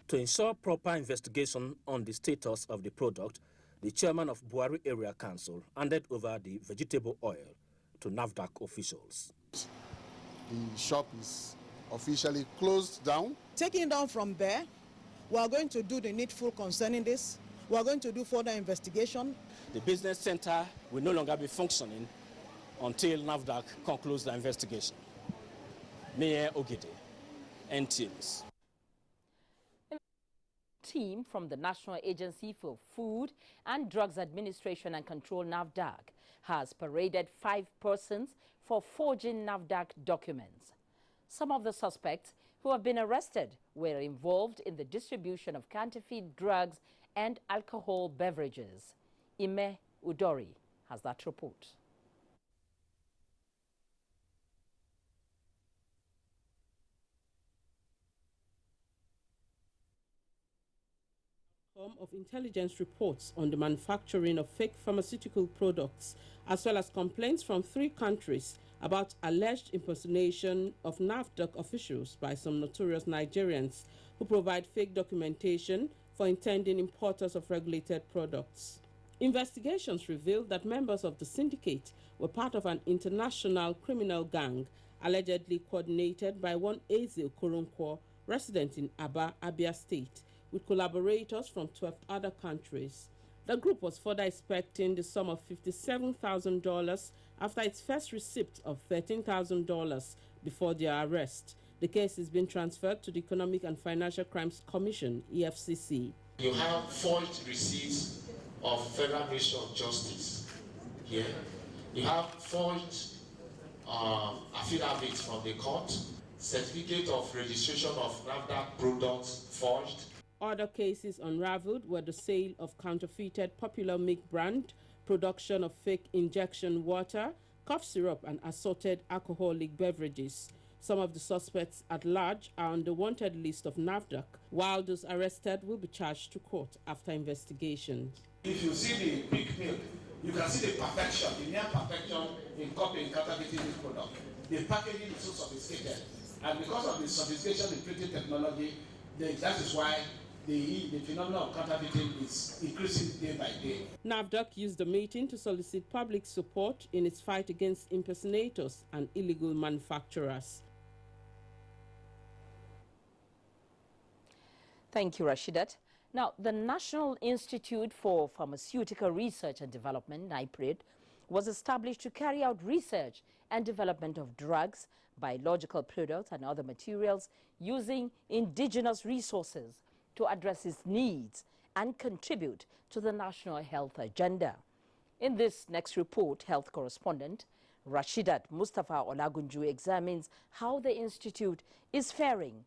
To ensure proper investigation on the status of the product, The chairman of Buhari Area Council handed over the vegetable oil to NAFDAC officials. The shop is officially closed down. Taking it down from there, we are going to do the needful concerning this. We are going to do further investigation. The business center will no longer be functioning until NAFDAC concludes the investigation. Mayor Ogede, NTNs. Team from the National Agency for Food and Drugs Administration and Control, NAFDAC, has paraded 5 persons for forging NAFDAC documents. Some of the suspects who have been arrested were involved in the distribution of counterfeit drugs and alcohol beverages. Ime Udori has that report. Of intelligence reports on the manufacturing of fake pharmaceutical products, as well as complaints from 3 countries about alleged impersonation of NAFDAC officials by some notorious Nigerians who provide fake documentation for intending importers of regulated products. Investigations revealed that members of the syndicate were part of an international criminal gang allegedly coordinated by one Eze Okoronkwo, resident in Aba, Abia State, with collaborators from 12 other countries. The group was further expecting the sum of $57,000 after its first receipt of $13,000 before their arrest. The case is being transferred to the Economic and Financial Crimes Commission, EFCC. You have forged receipts of Federal Ministry of Justice here. You have forged affidavits from the court, certificate of registration of NAFDAC products forged. Other cases unraveled were the sale of counterfeited popular milk brand, production of fake injection water, cough syrup, and assorted alcoholic beverages. Some of the suspects at large are on the wanted list of NAFDAC, while those arrested will be charged to court after investigation. If you see the big milk, you can see the perfection, the near perfection in copying counterfeiting this product. The packaging is so sophisticated, and because of the sophistication in printing technology, that is why the phenomenon of counterfeiting is increasing day by day. NAFDAC used the meeting to solicit public support in its fight against impersonators and illegal manufacturers. Thank you, Rashidat. Now, the National Institute for Pharmaceutical Research and Development, NIPRID, was established to carry out research and development of drugs, biological products, and other materials using indigenous resources to address its needs and contribute to the national health agenda. In this next report, health correspondent Rashidat Mustafa Olagunju examines how the institute is faring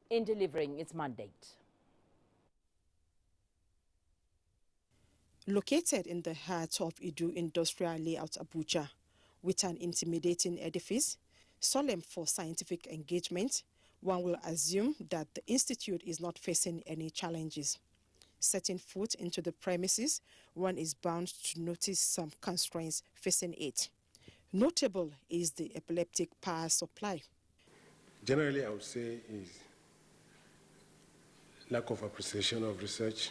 in delivering its mandate. Located in the heart of Idu Industrial Layout, Abuja, with an intimidating edifice, solemn for scientific engagement, one will assume that the institute is not facing any challenges. Setting foot into the premises, one is bound to notice some constraints facing it. Notable is the epileptic power supply. Generally, I would say is lack of appreciation of research,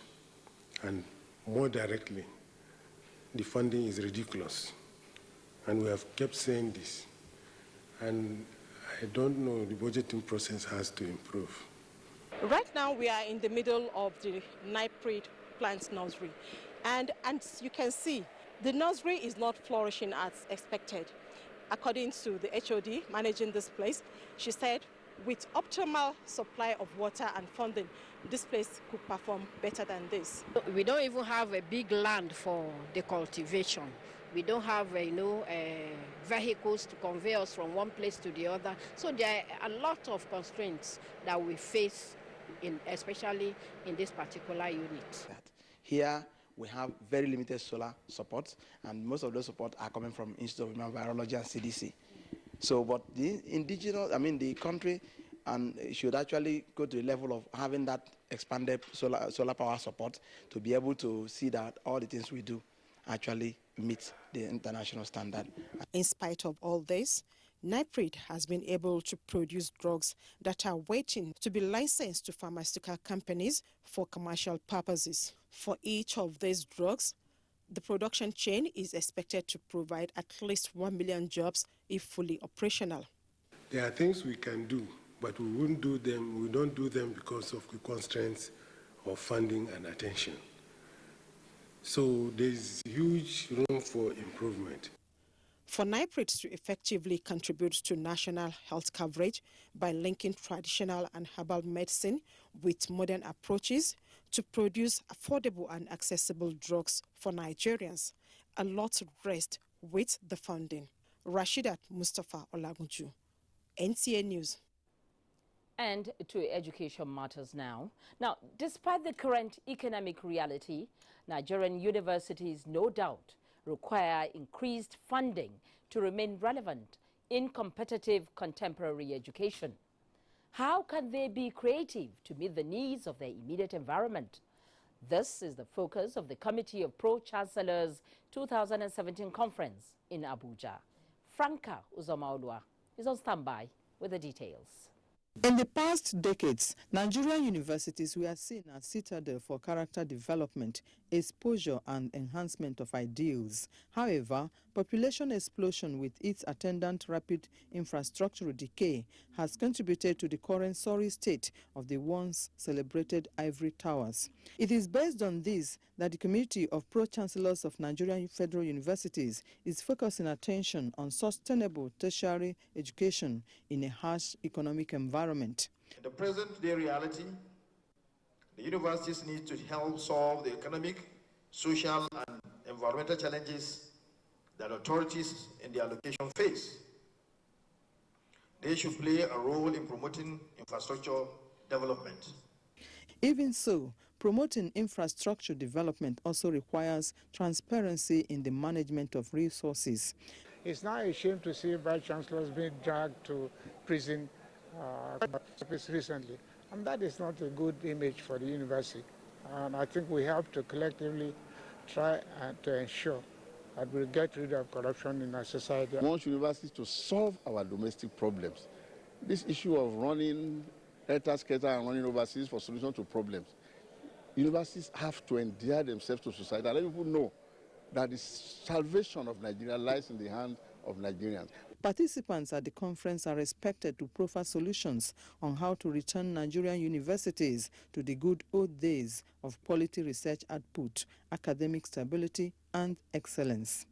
and more directly, the funding is ridiculous. And we have kept saying this. And I don't know, the budgeting process has to improve. Right now, we are in the middle of the NIPRID plant nursery. And as you can see, the nursery is not flourishing as expected. According to the HOD managing this place, she said with optimal supply of water and funding, this place could perform better than this. We don't even have a big land for the cultivation. We don't have, vehicles to convey us from one place to the other. So there are a lot of constraints that we face, especially in this particular unit. Here, we have very limited solar support, and most of those support are coming from Institute of Human Virology and CDC. So, but the the country should actually go to the level of having that expanded solar power support to be able to see that all the things we do actually meet the international standard. In spite of all this, NIPRID has been able to produce drugs that are waiting to be licensed to pharmaceutical companies for commercial purposes. For each of these drugs, The production chain is expected to provide at least 1 million jobs if fully operational. There are things we can do, but we wouldn't do them. We don't do them because of the constraints of funding and attention. So there's huge room for improvement. For NIPRIT to effectively contribute to national health coverage by linking traditional and herbal medicine with modern approaches to produce affordable and accessible drugs for Nigerians, a lot rests with the funding. Rashidat Mustafa Olagunju, NTA News. And to education matters now. Now, despite the current economic reality, Nigerian universities no doubt require increased funding to remain relevant in competitive contemporary education. How can they be creative to meet the needs of their immediate environment? This is the focus of the Committee of Pro-Chancellors 2017 conference in Abuja. Franca Uzomaolua is on standby with the details. In the past decades, Nigerian universities were seen as citadel for character development, exposure and enhancement of ideals. However, population explosion with its attendant rapid infrastructural decay has contributed to the current sorry state of the once celebrated ivory towers. It is based on this that the Committee of Pro-Chancellors of Nigerian Federal Universities is focusing attention on sustainable tertiary education in a harsh economic environment. In the present-day reality, the universities need to help solve the economic, social, and environmental challenges that authorities in the allocation face. They should play a role in promoting infrastructure development. Even so, promoting infrastructure development also requires transparency in the management of resources. It's not a shame to see vice chancellors being dragged to prison recently, and that is not a good image for the university. And I think we have to collectively try to ensure that we get rid of corruption in our society. We want universities to solve our domestic problems. This issue of running helter-skelter and running overseas for solutions to problems, universities have to endear themselves to society and let people know that the salvation of Nigeria lies in the hands of Nigerians. Participants at the conference are expected to proffer solutions on how to return Nigerian universities to the good old days of quality research output, academic stability, and excellence.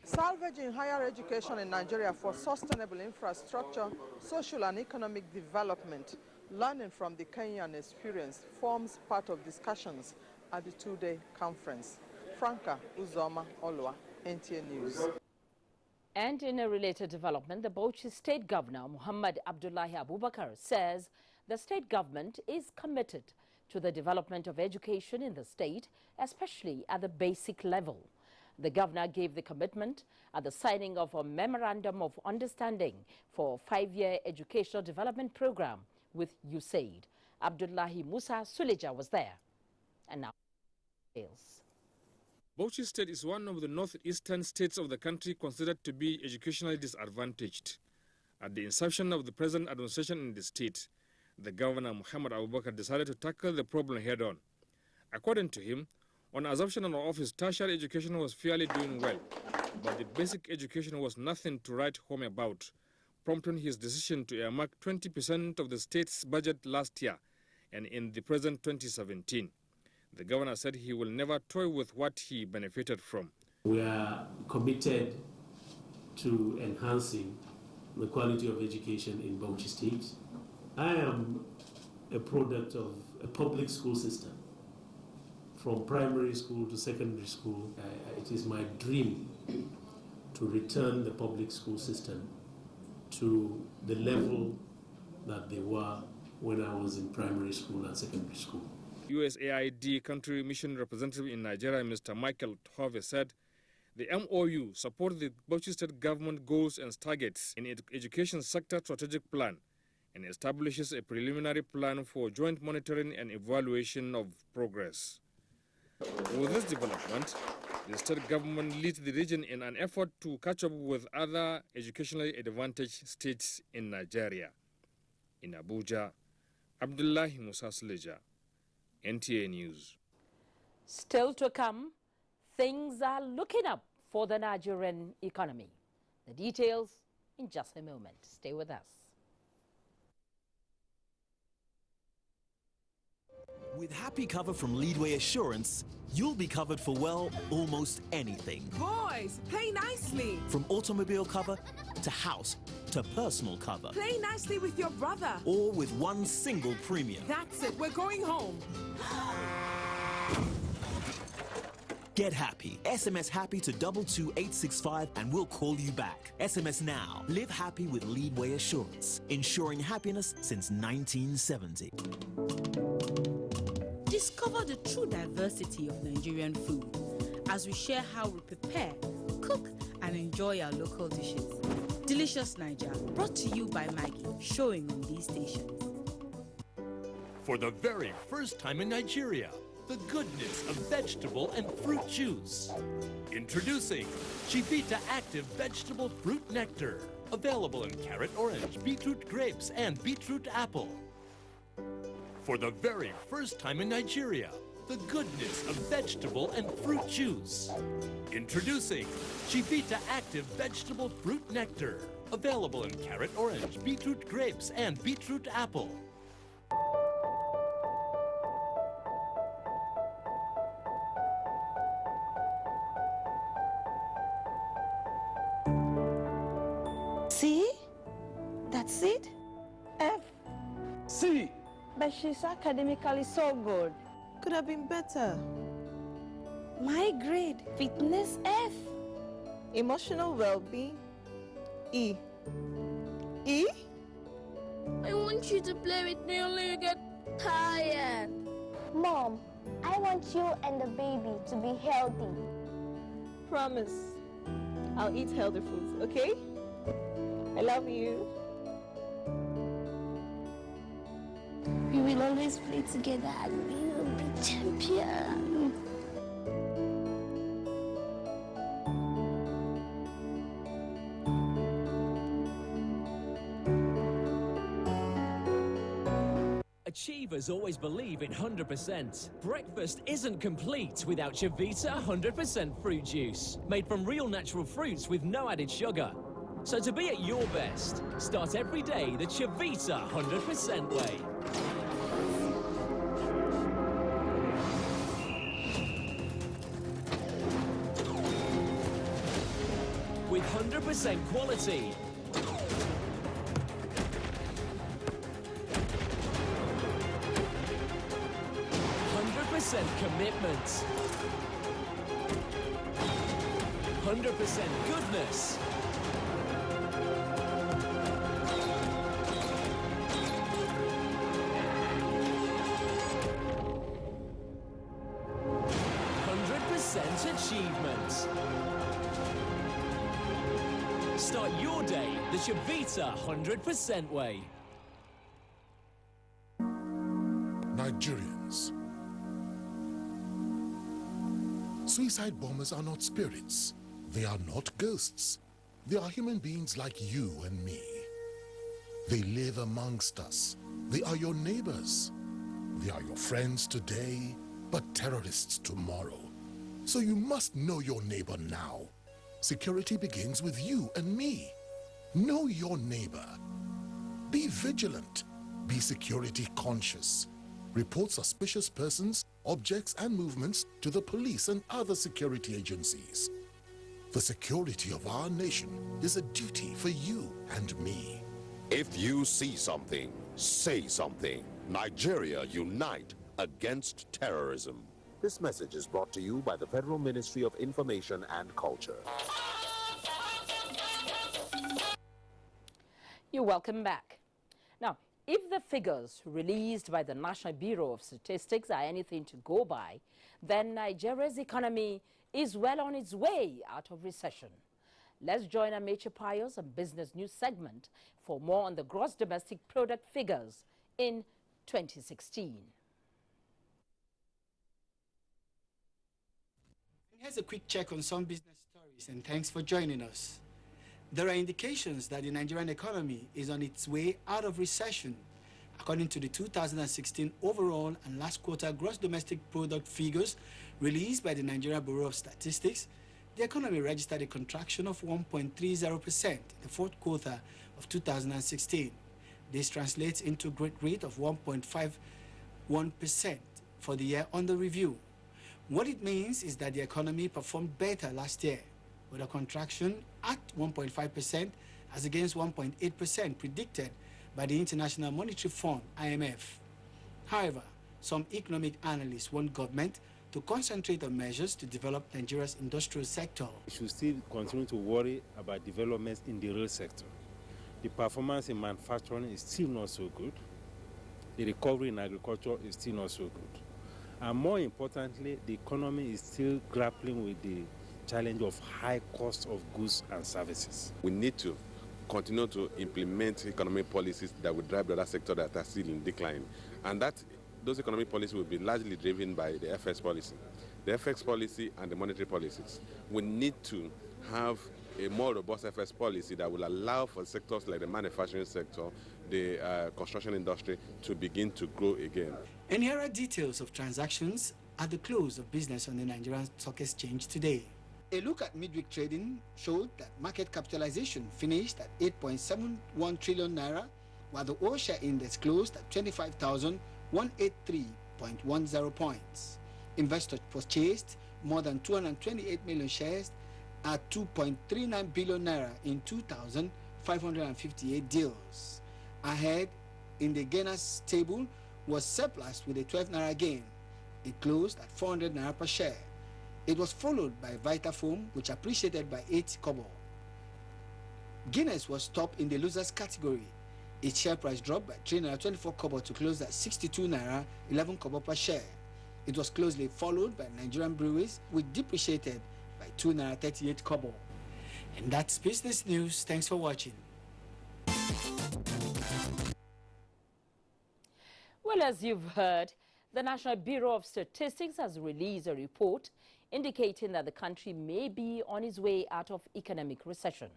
Salvaging higher education in Nigeria for sustainable infrastructure, social and economic development, learning from the Kenyan experience forms part of discussions at the two-day conference. Franca Uzoma Olua, NTA News. And in a related development, the Bauchi State Governor, Muhammad Abdullahi Abubakar, says the state government is committed to the development of education in the state, especially at the basic level. The governor gave the commitment at the signing of a Memorandum of Understanding for a 5-year educational development program with USAID. Abdullahi Musa Suleja was there. And now, details. Bauchi State is one of the northeastern states of the country considered to be educationally disadvantaged. At the inception of the present administration in the state, the governor Muhammad Abubakar decided to tackle the problem head-on. According to him, on assumption of office, tertiary education was fairly doing well, but the basic education was nothing to write home about, prompting his decision to earmark 20% of the state's budget last year and in the present 2017. The governor said he will never toy with what he benefited from. We are committed to enhancing the quality of education in Bauchi State. I am a product of a public school system. From primary school to secondary school, it is my dream to return the public school system to the level that they were when I was in primary school and secondary school. USAID country mission representative in Nigeria, Mr. Michael Tove, said the MOU supports the Bauchi State government goals and targets in its education sector strategic plan and establishes a preliminary plan for joint monitoring and evaluation of progress. With this development, the state government leads the region in an effort to catch up with other educationally advantaged states in Nigeria. In Abuja, Abdullahi Musa Suleja, NTA News. Still to come, things are looking up for the Nigerian economy. The details in just a moment. Stay with us. With Happy Cover from Leadway Assurance, you'll be covered for, well, almost anything. Boys, play nicely. From automobile cover to house to personal cover. Play nicely with your brother. Or with one single premium. That's it, we're going home. Get happy. SMS happy to 22865 and we'll call you back. SMS now. Live happy with Leadway Assurance. Ensuring happiness since 1970. Discover the true diversity of Nigerian food as we share how we prepare, cook, and enjoy our local dishes. Delicious Niger, brought to you by Maggie, showing on these stations. For the very first time in Nigeria, the goodness of vegetable and fruit juice. Introducing Chivita Active Vegetable Fruit Nectar. Available in carrot orange, beetroot grapes, and beetroot apple. For the very first time in Nigeria, the goodness of vegetable and fruit juice. Introducing Chivita Active Vegetable Fruit Nectar. Available in carrot orange, beetroot grapes, and beetroot apple. C? That's it? F? C! But she's academically so good. Could have been better. My grade, fitness F. Emotional well-being, E. E? I want you to play with me only you get tired. Mom, I want you and the baby to be healthy. Promise. I'll eat healthy foods, okay? I love you. We will always play together and we will be champions. Achievers always believe in 100%. Breakfast isn't complete without Chivita 100% fruit juice, made from real natural fruits with no added sugar. So to be at your best, start every day the Chivita 100% way. With 100% quality, 100% commitment, 100% goodness, 100% achievement. Start your day the Chivita 100% way. Nigerians. Suicide bombers are not spirits. They are not ghosts. They are human beings like you and me. They live amongst us. They are your neighbors. They are your friends today, but terrorists tomorrow. So you must know your neighbor now. Security begins with you and me. Know your neighbor. Be vigilant. Be security conscious. Report suspicious persons, objects, and movements to the police and other security agencies. The security of our nation is a duty for you and me. If you see something, say something. Nigeria, unite against terrorism. This message is brought to you by the Federal Ministry of Information and Culture. You're welcome back. Now, if the figures released by the National Bureau of Statistics are anything to go by, then Nigeria's economy is well on its way out of recession. Let's join Amechi Pius on Business News segment for more on the gross domestic product figures in 2016. Here's a quick check on some business stories, and thanks for joining us. There are indications that the Nigerian economy is on its way out of recession, according to the 2016 overall and last quarter gross domestic product figures Released by the Nigeria Bureau of Statistics, the economy registered a contraction of 1.30% in the fourth quarter of 2016. This translates into a growth rate of 1.51% for the year under review. What it means is that the economy performed better last year, with a contraction at 1.5% as against 1.8% predicted by the International Monetary Fund, IMF. However, some economic analysts want government to concentrate on measures to develop Nigeria's industrial sector. We should still continue to worry about developments in the real sector. The performance in manufacturing is still not so good. The recovery in agriculture is still not so good. And more importantly, the economy is still grappling with the challenge of high cost of goods and services. We need to continue to implement economic policies that will drive the other sector that are still in decline. And those economic policies will be largely driven by the FX policy. The FX policy and the monetary policies. We need to have a more robust FX policy that will allow for sectors like the manufacturing sector, the construction industry to begin to grow again. And here are details of transactions at the close of business on the Nigerian Stock Exchange today. A look at midweek trading showed that market capitalization finished at 8.71 trillion naira, while the oil share index closed at 25,183.10 points. Investors purchased more than 228 million shares at 2.39 billion naira in 2,558 deals. Ahead in the gainers table was surplus with a 12 naira gain. It closed at 400 naira per share. It was followed by Vitafoam, which appreciated by 8 kobo. Guinness was top in the losers category. Its share price dropped by 3 naira 24 kobo to close at 62 naira 11 kobo per share. It was closely followed by Nigerian breweries, which depreciated by 2 naira 38 kobo. And that's business news. Thanks for watching. Well, as you've heard, the National Bureau of Statistics has released a report indicating that the country may be on its way out of economic recession.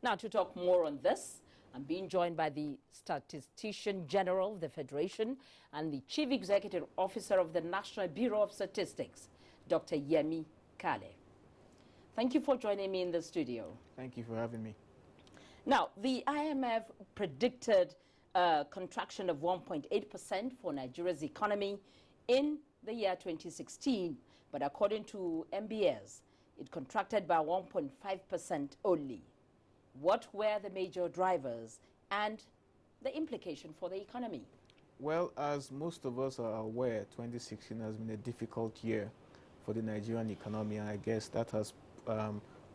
Now, to talk more on this, I'm being joined by the Statistician General of the Federation and the Chief Executive Officer of the National Bureau of Statistics, Dr. Yemi Kale. Thank you for joining me in the studio. Thank you for having me. Now, the IMF predicted a contraction of 1.8% for Nigeria's economy in the year 2016, but according to MBS, it contracted by 1.5% only. What were the major drivers and the implication for the economy? Well, as most of us are aware, 2016 has been a difficult year for the Nigerian economy, and I guess that has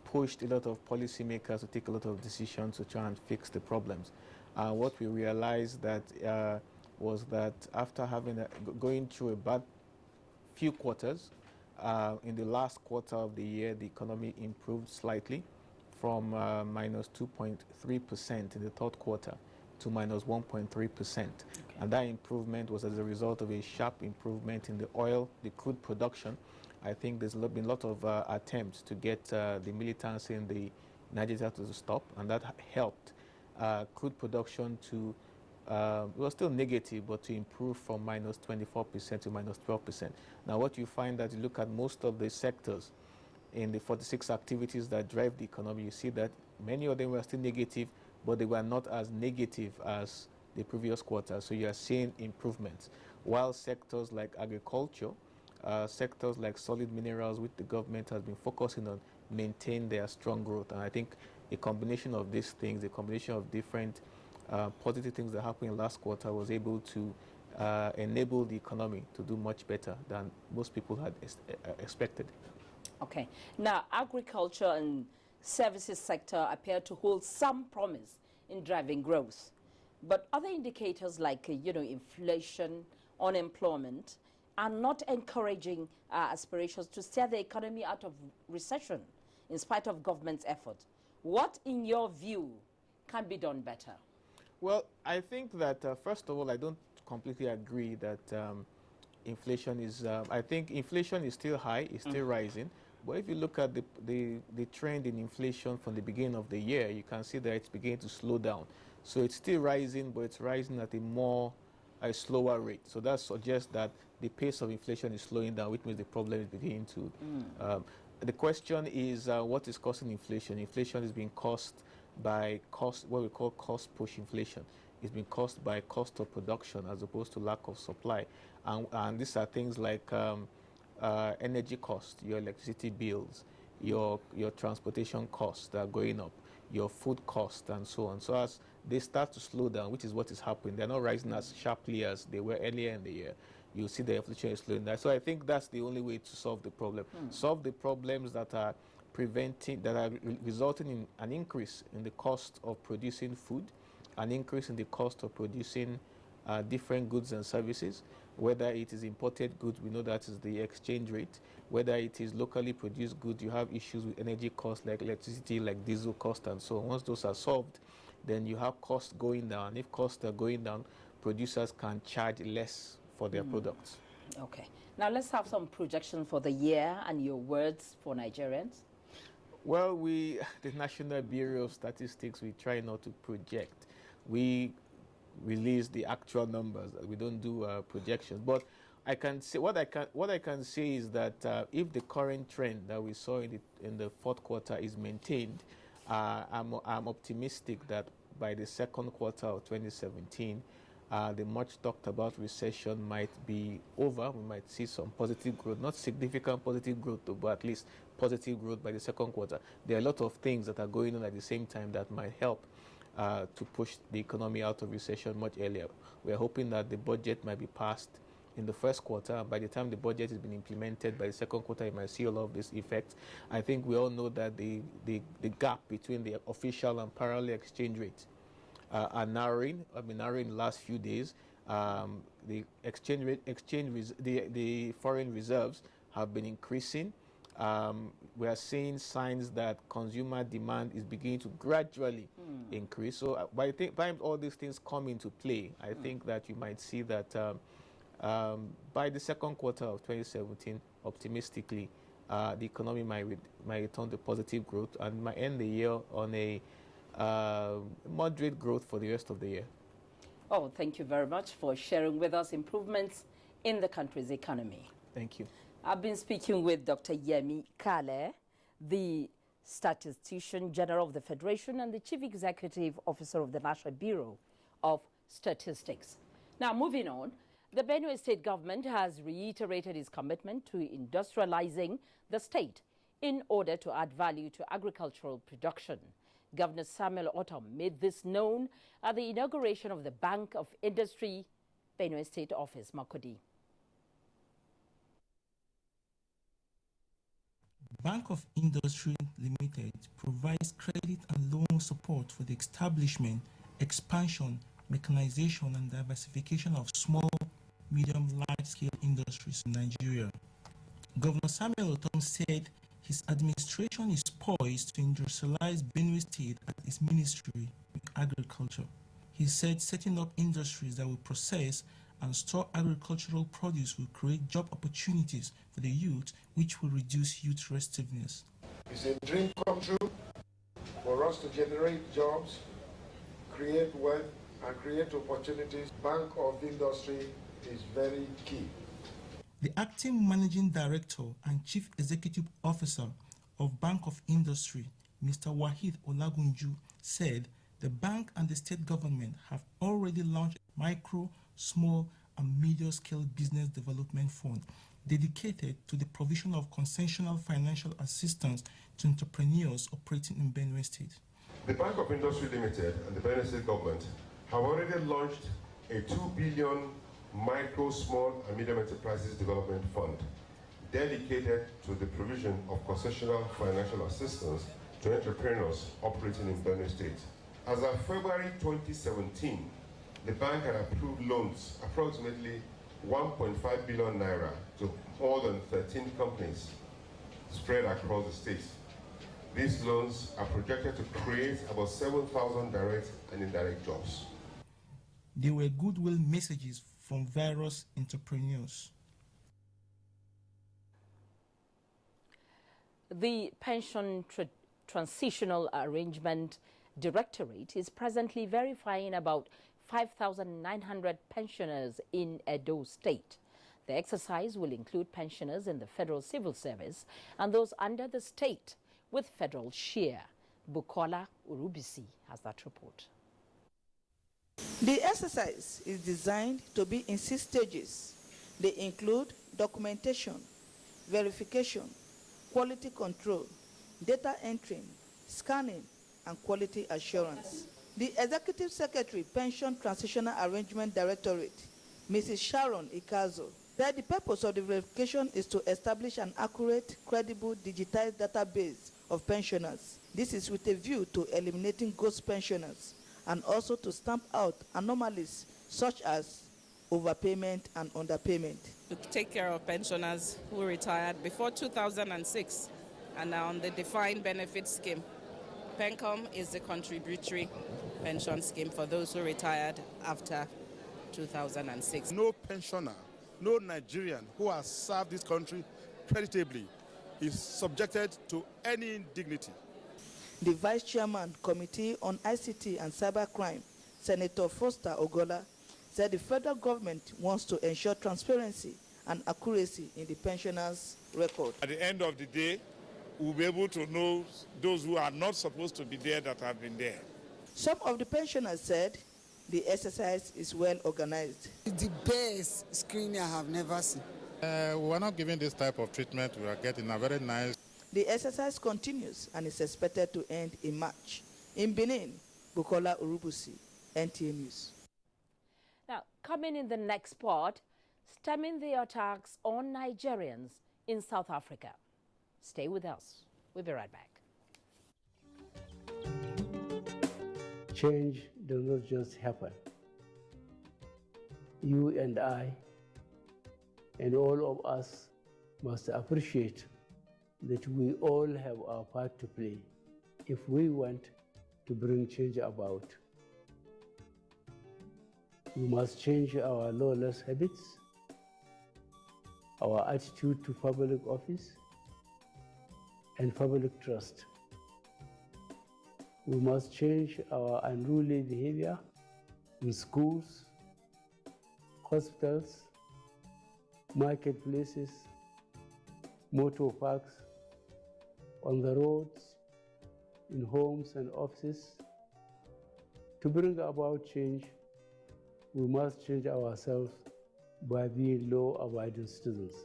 pushed a lot of policymakers to take a lot of decisions to try and fix the problems. What we realized was that after going through a bad few quarters, in the last quarter of the year, the economy improved slightly from minus 2.3% in the third quarter to minus 1.3%. Okay. And that improvement was as a result of a sharp improvement in the crude production. I think there's been a lot of attempts to get the militancy in the Niger Delta to stop, and that helped crude production to, it was still negative, but to improve from minus 24% to minus 12%. Now, what you find that you look at most of the sectors in the 46 activities that drive the economy, you see that many of them were still negative, but they were not as negative as the previous quarter. So you are seeing improvements. While sectors like agriculture, sectors like solid minerals, which the government has been focusing on, maintain their strong growth. And I think a combination of these things, a combination of different positive things that happened in last quarter was able to enable the economy to do much better than most people had expected. Okay. Now, agriculture and services sector appear to hold some promise in driving growth. But other indicators like, inflation, unemployment, are not encouraging aspirations to steer the economy out of recession in spite of government's efforts. What, in your view, can be done better? Well, I think that, first of all, I don't completely agree that inflation is, I think inflation is still high, it's still rising. But if you look at the trend in inflation from the beginning of the year, you can see that it's beginning to slow down. So it's still rising, but it's rising at a more a slower rate. So that suggests that the pace of inflation is slowing down, which means the problem is beginning to. The question is, what is causing inflation? Inflation is being caused by what we call cost push inflation. It's been caused by cost of production as opposed to lack of supply. And these are things like energy cost, your electricity bills, your transportation costs that are going up, your food cost, and so on. So as they start to slow down, which is what is happening, they're not rising as sharply as they were earlier in the year. You see the inflation is slowing down. So I think that's the only way to solve the problem. Solve the problems that are resulting in an increase in the cost of producing food, an increase in the cost of producing different goods and services. Whether it is imported goods, we know that is the exchange rate. Whether it is locally produced goods, you have issues with energy costs like electricity, like diesel cost, and so on. Once those are solved, then you have costs going down. If costs are going down, producers can charge less for their products. Okay. Now let's have some projection for the year and your words for Nigerians. Well, the National Bureau of Statistics, we try not to project. We release the actual numbers. We don't do projections. But I can say what I can say is that if the current trend that we saw in the fourth quarter is maintained, I'm optimistic that by the second quarter of 2017, the much talked about recession might be over. We might see some positive growth, not significant positive growth, but at least positive growth by the second quarter. There are a lot of things that are going on at the same time that might help to push the economy out of recession much earlier. We are hoping that the budget might be passed in the first quarter. By the time the budget has been implemented by the second quarter, you might see all of these effects. I think we all know that the gap between the official and parallel exchange rates are narrowing. I've been narrowing the last few days. The the foreign reserves have been increasing. We are seeing signs that consumer demand is beginning to gradually increase. So by the time all these things come into play, I think that you might see that by the second quarter of 2017, optimistically, the economy might return to positive growth and might end the year on a moderate growth for the rest of the year. Oh, thank you very much for sharing with us improvements in the country's economy. Thank you. I've been speaking with Dr. Yemi Kale, the Statistician General of the Federation and the Chief Executive Officer of the National Bureau of Statistics. Now, moving on, the Benue State government has reiterated its commitment to industrializing the state in order to add value to agricultural production. Governor Samuel Otom made this known at the inauguration of the Bank of Industry, Benue State Office, Makurdi. Bank of Industry Limited provides credit and loan support for the establishment, expansion, mechanization and diversification of small, medium, large-scale industries in Nigeria. Governor Samuel Otom said his administration is poised to industrialize Benue State at its Ministry of Agriculture. He said setting up industries that will process and store agricultural produce will create job opportunities for the youth, which will reduce youth restiveness. It's a dream come true for us to generate jobs, create wealth, and create opportunities. Bank of Industry is very key. The acting managing director and chief executive officer of Bank of Industry, Mr. Wahid Olagunju, said the bank and the state government have already launched a micro, small, and medium-scale business development fund dedicated to the provision of concessional financial assistance to entrepreneurs operating in Benue State. The Bank of Industry Limited and the Benue State government have already launched a 2 billion micro, small, and medium enterprises development fund dedicated to the provision of concessional financial assistance to entrepreneurs operating in Benue State. As of February 2017, the bank had approved loans approximately 1.5 billion naira to more than 13 companies spread across the state. These loans are projected to create about 7,000 direct and indirect jobs. There were goodwill messages from various entrepreneurs. The Pension Transitional Arrangement Directorate is presently verifying about 5,900 pensioners in Edo State. The exercise will include pensioners in the Federal Civil Service and those under the state with federal share. Bukola Urubisi has that report. The exercise is designed to be in 6 stages. They include documentation, verification, quality control, data entry, scanning, and quality assurance. The Executive Secretary, Pension Transitional Arrangement Directorate, Mrs. Sharon Ikazo, said the purpose of the verification is to establish an accurate, credible, digitized database of pensioners. This is with a view to eliminating ghost pensioners and also to stamp out anomalies such as overpayment and underpayment. To take care of pensioners who retired before 2006 and are on the defined benefit scheme. PENCOM is the contributory pension scheme for those who retired after 2006. No pensioner, no Nigerian who has served this country creditably is subjected to any indignity. The Vice Chairman, Committee on ICT and Cybercrime, Senator Foster Ogola, said the federal government wants to ensure transparency and accuracy in the pensioners' record. At the end of the day, we'll be able to know those who are not supposed to be there that have been there. Some of the pensioners said the exercise is well organized. It's the best screening I have never seen. We are not giving this type of treatment. We are getting a very nice. The exercise continues and is expected to end in March. In Benin, Bukola Urubusi, NTA News. Now, coming in the next part, stemming the attacks on Nigerians in South Africa. Stay with us. We'll be right back. Change does not just happen. You and I and all of us must appreciate that we all have our part to play if we want to bring change about. We must change our lawless habits, our attitude to public office, and public trust. We must change our unruly behavior in schools, hospitals, marketplaces, motor parks, on the roads, in homes and offices. To bring about change, we must change ourselves by being law-abiding citizens.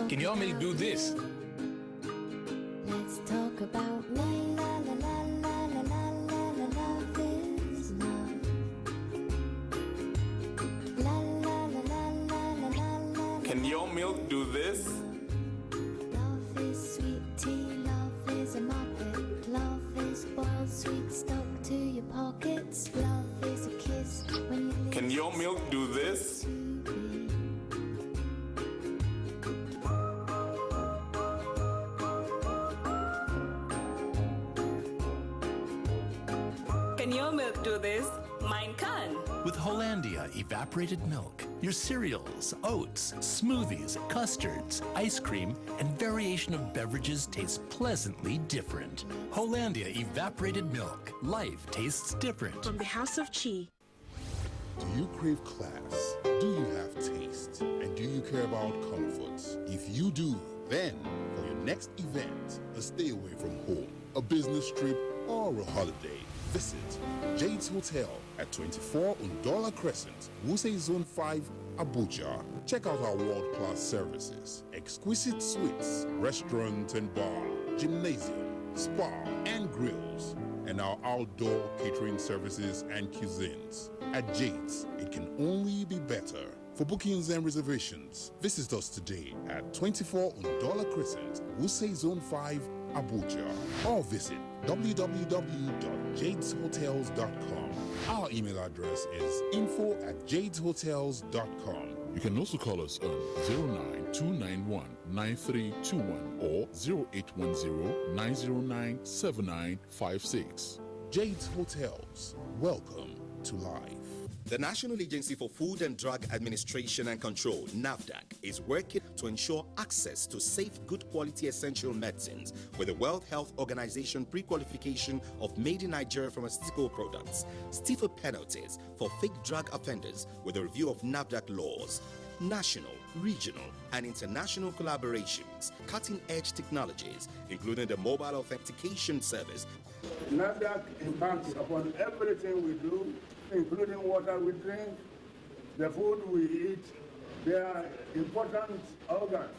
Can your milk do this? Let's talk about la la la la la la la la la love is love. La la la la la la la la. Can your milk do this? Love is sweet tea, love is a muppet. Love is boiled sweet stuck to your pockets. Love is a kiss when you Can your milk do this? Can your milk do this? Mine can. With Hollandia evaporated milk, your cereals, oats, smoothies, custards, ice cream, and variation of beverages taste pleasantly different. Hollandia evaporated milk. Life tastes different. From the House of Chi. Do you crave class? Do you have taste? And do you care about comforts? If you do, then for your next event, a stay away from home, a business trip, or a holiday, visit Jade's Hotel at 24 Undola Crescent, Wuse Zone 5, Abuja. Check out our world-class services, exquisite suites, restaurant and bar, gymnasium, spa and grills, and our outdoor catering services and cuisines. At Jade's, it can only be better. For bookings and reservations, visit us today at 24 Undola Crescent, Wuse Zone 5, Abuja, or visit www.jadeshotels.com. Our email address is info@jadeshotels.com. You can also call us on 09291-9321 or 0810-909-7956. Jade's Hotels. Welcome to life. The National Agency for Food and Drug Administration and Control, NAFDAC, is working to ensure access to safe, good quality essential medicines with the World Health Organization pre-qualification of made in Nigeria pharmaceutical products, stiffer penalties for fake drug offenders with a review of NAFDAC laws, national, regional, and international collaborations, cutting-edge technologies, including the mobile authentication service. NAFDAC impacts upon everything we do, including water we drink, the food we eat. They are important organs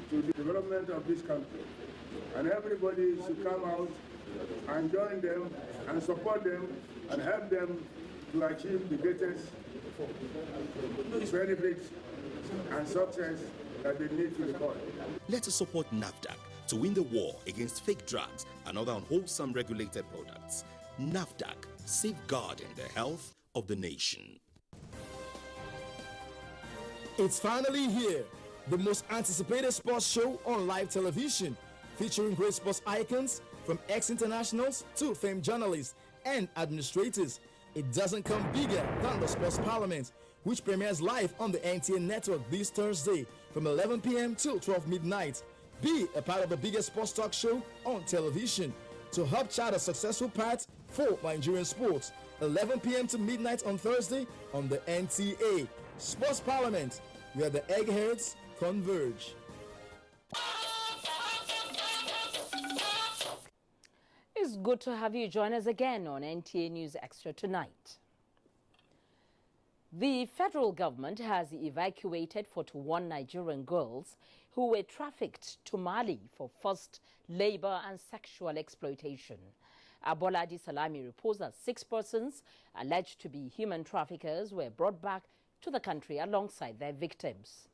to the development of this country. And everybody should come out and join them and support them and help them to achieve the greatest benefits and success that they need to record. Let us support NAFDAC to win the war against fake drugs and other unwholesome regulated products. NAFDAC, safeguarding the health of the nation. It's finally here, the most anticipated sports show on live television, featuring great sports icons from ex-internationals to famed journalists and administrators. It doesn't come bigger than the Sports Parliament, which premieres live on the NTA network this Thursday from 11 p.m. till 12 midnight. Be a part of the biggest sports talk show on television to help chart a successful path for Nigerian sports. 11 p.m. to midnight on Thursday on the NTA. Sports Parliament, where the eggheads converge. It's good to have you join us again on NTA News Extra tonight. The federal government has evacuated 41 Nigerian girls who were trafficked to Mali for forced labor and sexual exploitation. Aboladi Salami reports that 6 persons alleged to be human traffickers were brought back to the country alongside their victims.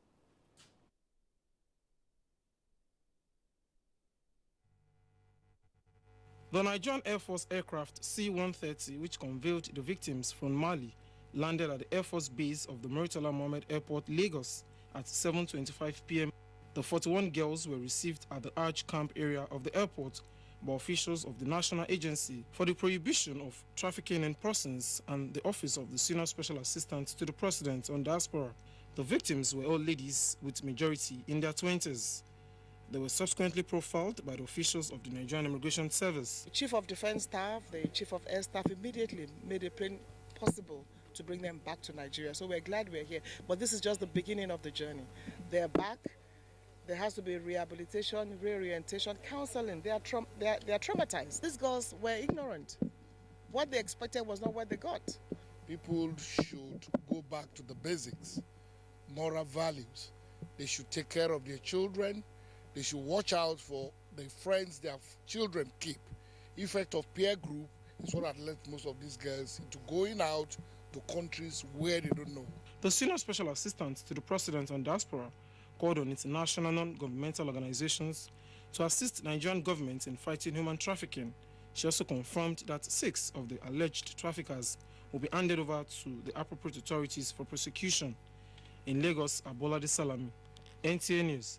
The Nigerian Air Force aircraft C-130, which conveyed the victims from Mali, landed at the Air Force base of the Murtala Mohammed Airport, Lagos, at 7:25 p.m. The 41 girls were received at the Arch Camp area of the airport by officials of the National Agency for the Prohibition of Trafficking in Persons and the Office of the Senior Special Assistant to the President on Diaspora. The victims were all ladies, with majority in their 20s. They were subsequently profiled by the officials of the Nigerian Immigration Service. The Chief of Defense Staff, the Chief of Air Staff immediately made it possible to bring them back to Nigeria. So we're glad we're here. But this is just the beginning of the journey. They're back. There has to be rehabilitation, reorientation, counseling. They are traumatized. These girls were ignorant. What they expected was not what they got. People should go back to the basics, moral values. They should take care of their children. They should watch out for the friends their children keep. Effect of peer group is what has led most of these girls into going out to countries where they don't know. The Senior Special Assistant to the President on Diaspora called on international non-governmental organizations to assist Nigerian government in fighting human trafficking. She also confirmed that 6 of the alleged traffickers will be handed over to the appropriate authorities for prosecution. In Lagos, Abolade Salami, NTA News.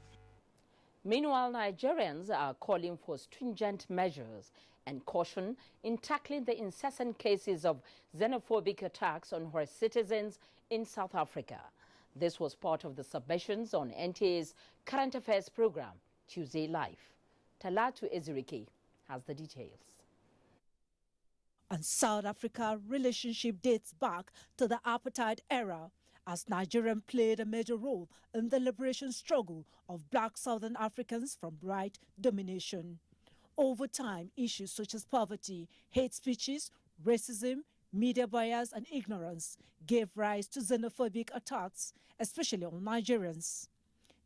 Meanwhile, Nigerians are calling for stringent measures and caution in tackling the incessant cases of xenophobic attacks on her citizens in South Africa. This was part of the submissions on NTA's Current Affairs program, Tuesday Live. Talatu Ezirike has the details. And South Africa relationship dates back to the apartheid era, as Nigeria played a major role in the liberation struggle of black Southern Africans from white domination. Over time, issues such as poverty, hate speeches, racism, media bias and ignorance gave rise to xenophobic attacks, especially on Nigerians.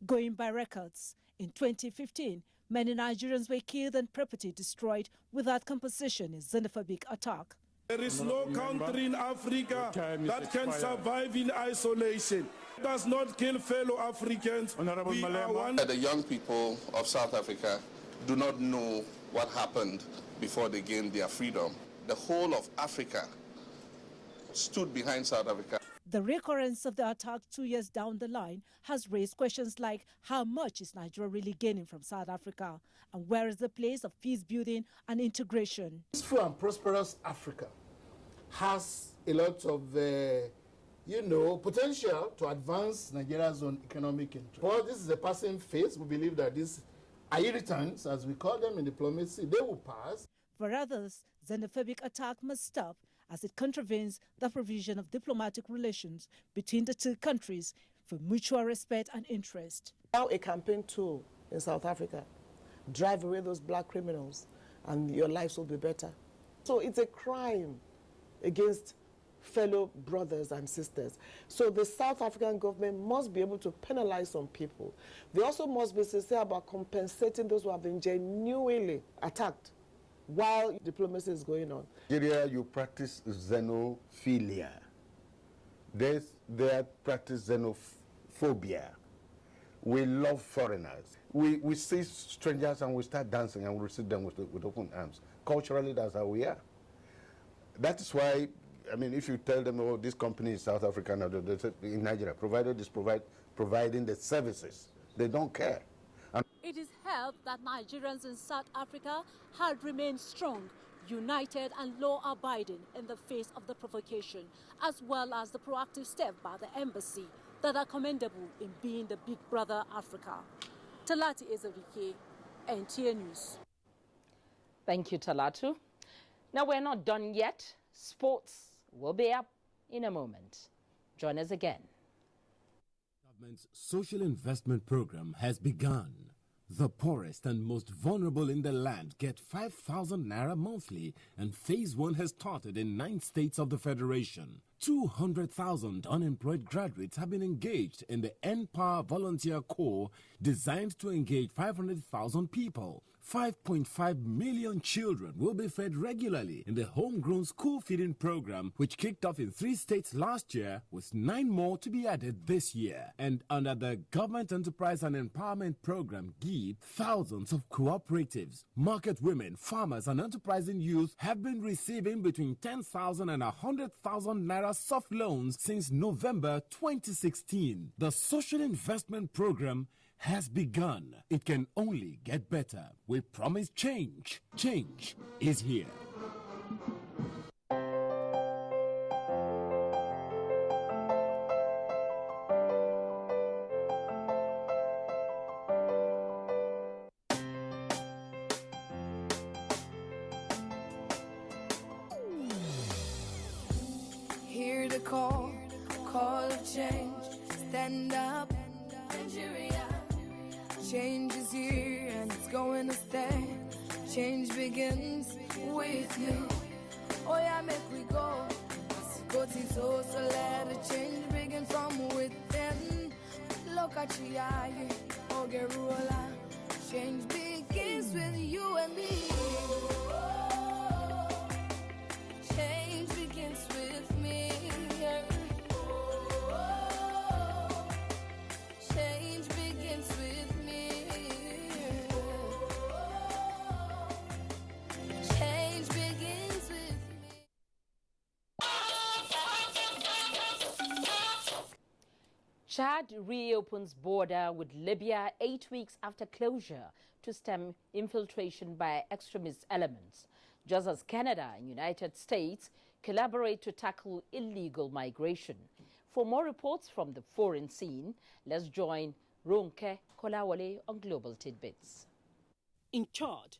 Going by records, in 2015, many Nigerians were killed and property destroyed without compensation in xenophobic attack. There is no country in Africa that can survive in isolation. Does not kill fellow Africans. The young people of South Africa do not know what happened before they gained their freedom. The whole of Africa stood behind South Africa. The recurrence of the attack 2 years down the line has raised questions like how much is Nigeria really gaining from South Africa, and where is the place of peace building and integration? Peaceful and prosperous Africa has a lot of potential to advance Nigeria's own economic interest. But this is a passing phase. We believe that these irritants, as we call them in diplomacy, they will pass. For others, xenophobic attack must stop as it contravenes the provision of diplomatic relations between the two countries for mutual respect and interest. Now a campaign tool in South Africa. Drive away those black criminals and your lives will be better. So it's a crime against fellow brothers and sisters. So the South African government must be able to penalize some people. They also must be sincere about compensating those who have been genuinely attacked while diplomacy is going on. Nigeria, you practice xenophilia. They practice xenophobia. We love foreigners. We see strangers and we start dancing and we receive them with open arms. Culturally, that's how we are. That is why, if you tell them, oh, this company is South African or in Nigeria, provided is providing the services, they don't care. It is held that Nigerians in South Africa had remained strong, united and law-abiding in the face of the provocation, as well as the proactive step by the embassy that are commendable in being the big brother Africa. Talati Ezerike, NTA News. Thank you, Talatu. Now, we're not done yet. Sports will be up in a moment. Join us again. Government's social investment program has begun. The poorest and most vulnerable in the land get 5,000 naira monthly, and phase 1 has started in 9 states of the Federation. 200,000 unemployed graduates have been engaged in the N-Power Volunteer Corps, designed to engage 500,000 people. 5.5 million children will be fed regularly in the homegrown school feeding program, which kicked off in 3 states last year, with 9 more to be added this year. And under the Government Enterprise and Empowerment Program, GEEP, thousands of cooperatives, market women, farmers and enterprising youth have been receiving between 10,000 and 100,000 naira soft loans since November 2016. The Social Investment Program has begun. It can only get better. We promise change. Change is here. Hear the call of change. Stand up, Nigeria. Change is here and it's going to stay. Change begins with you. Oh yeah, make we go. Go to so let the change begin from within. Look at you, oh Gerula. Change begins with you and me. Change begins with me. Change begins with me. Change begins with me. Chad reopens border with Libya 8 weeks after closure to stem infiltration by extremist elements, just as Canada and United States collaborate to tackle illegal migration. For more reports from the foreign scene, let's join Ronke Kolawole on Global Tidbits. In Chad,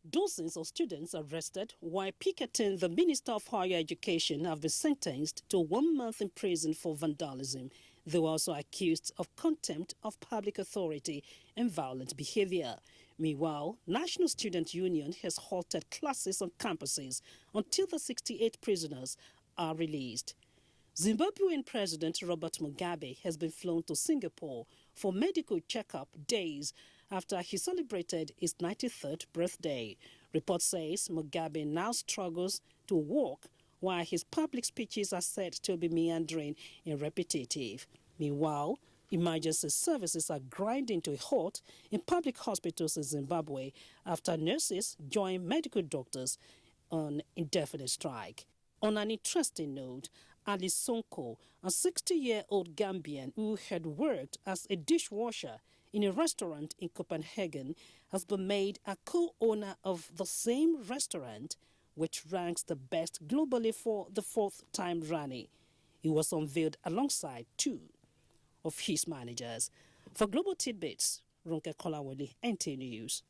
dozens of students arrested while picketing the Minister of Higher Education have been sentenced to 1 month in prison for vandalism. They were also accused of contempt of public authority and violent behavior. Meanwhile, National Student Union has halted classes on campuses until the 68 prisoners are released. Zimbabwean President Robert Mugabe has been flown to Singapore for medical checkup days after he celebrated his 93rd birthday. Report says Mugabe now struggles to walk, while his public speeches are said to be meandering and repetitive. Meanwhile, emergency services are grinding to a halt in public hospitals in Zimbabwe after nurses join medical doctors on indefinite strike. On an interesting note, Ali Sonko, a 60-year-old Gambian who had worked as a dishwasher in a restaurant in Copenhagen, has been made a co-owner of the same restaurant, which ranks the best globally for the 4th time running. He was unveiled alongside 2 of his managers. For Global Tidbits, Ronke Kolawole, NT News.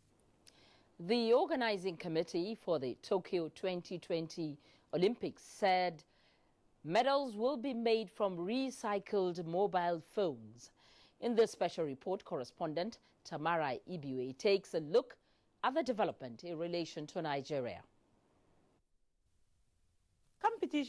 The organizing committee for the Tokyo 2020 Olympics said medals will be made from recycled mobile phones. In this special report, correspondent Tamara Ibiwe takes a look at the development in relation to Nigeria. Competition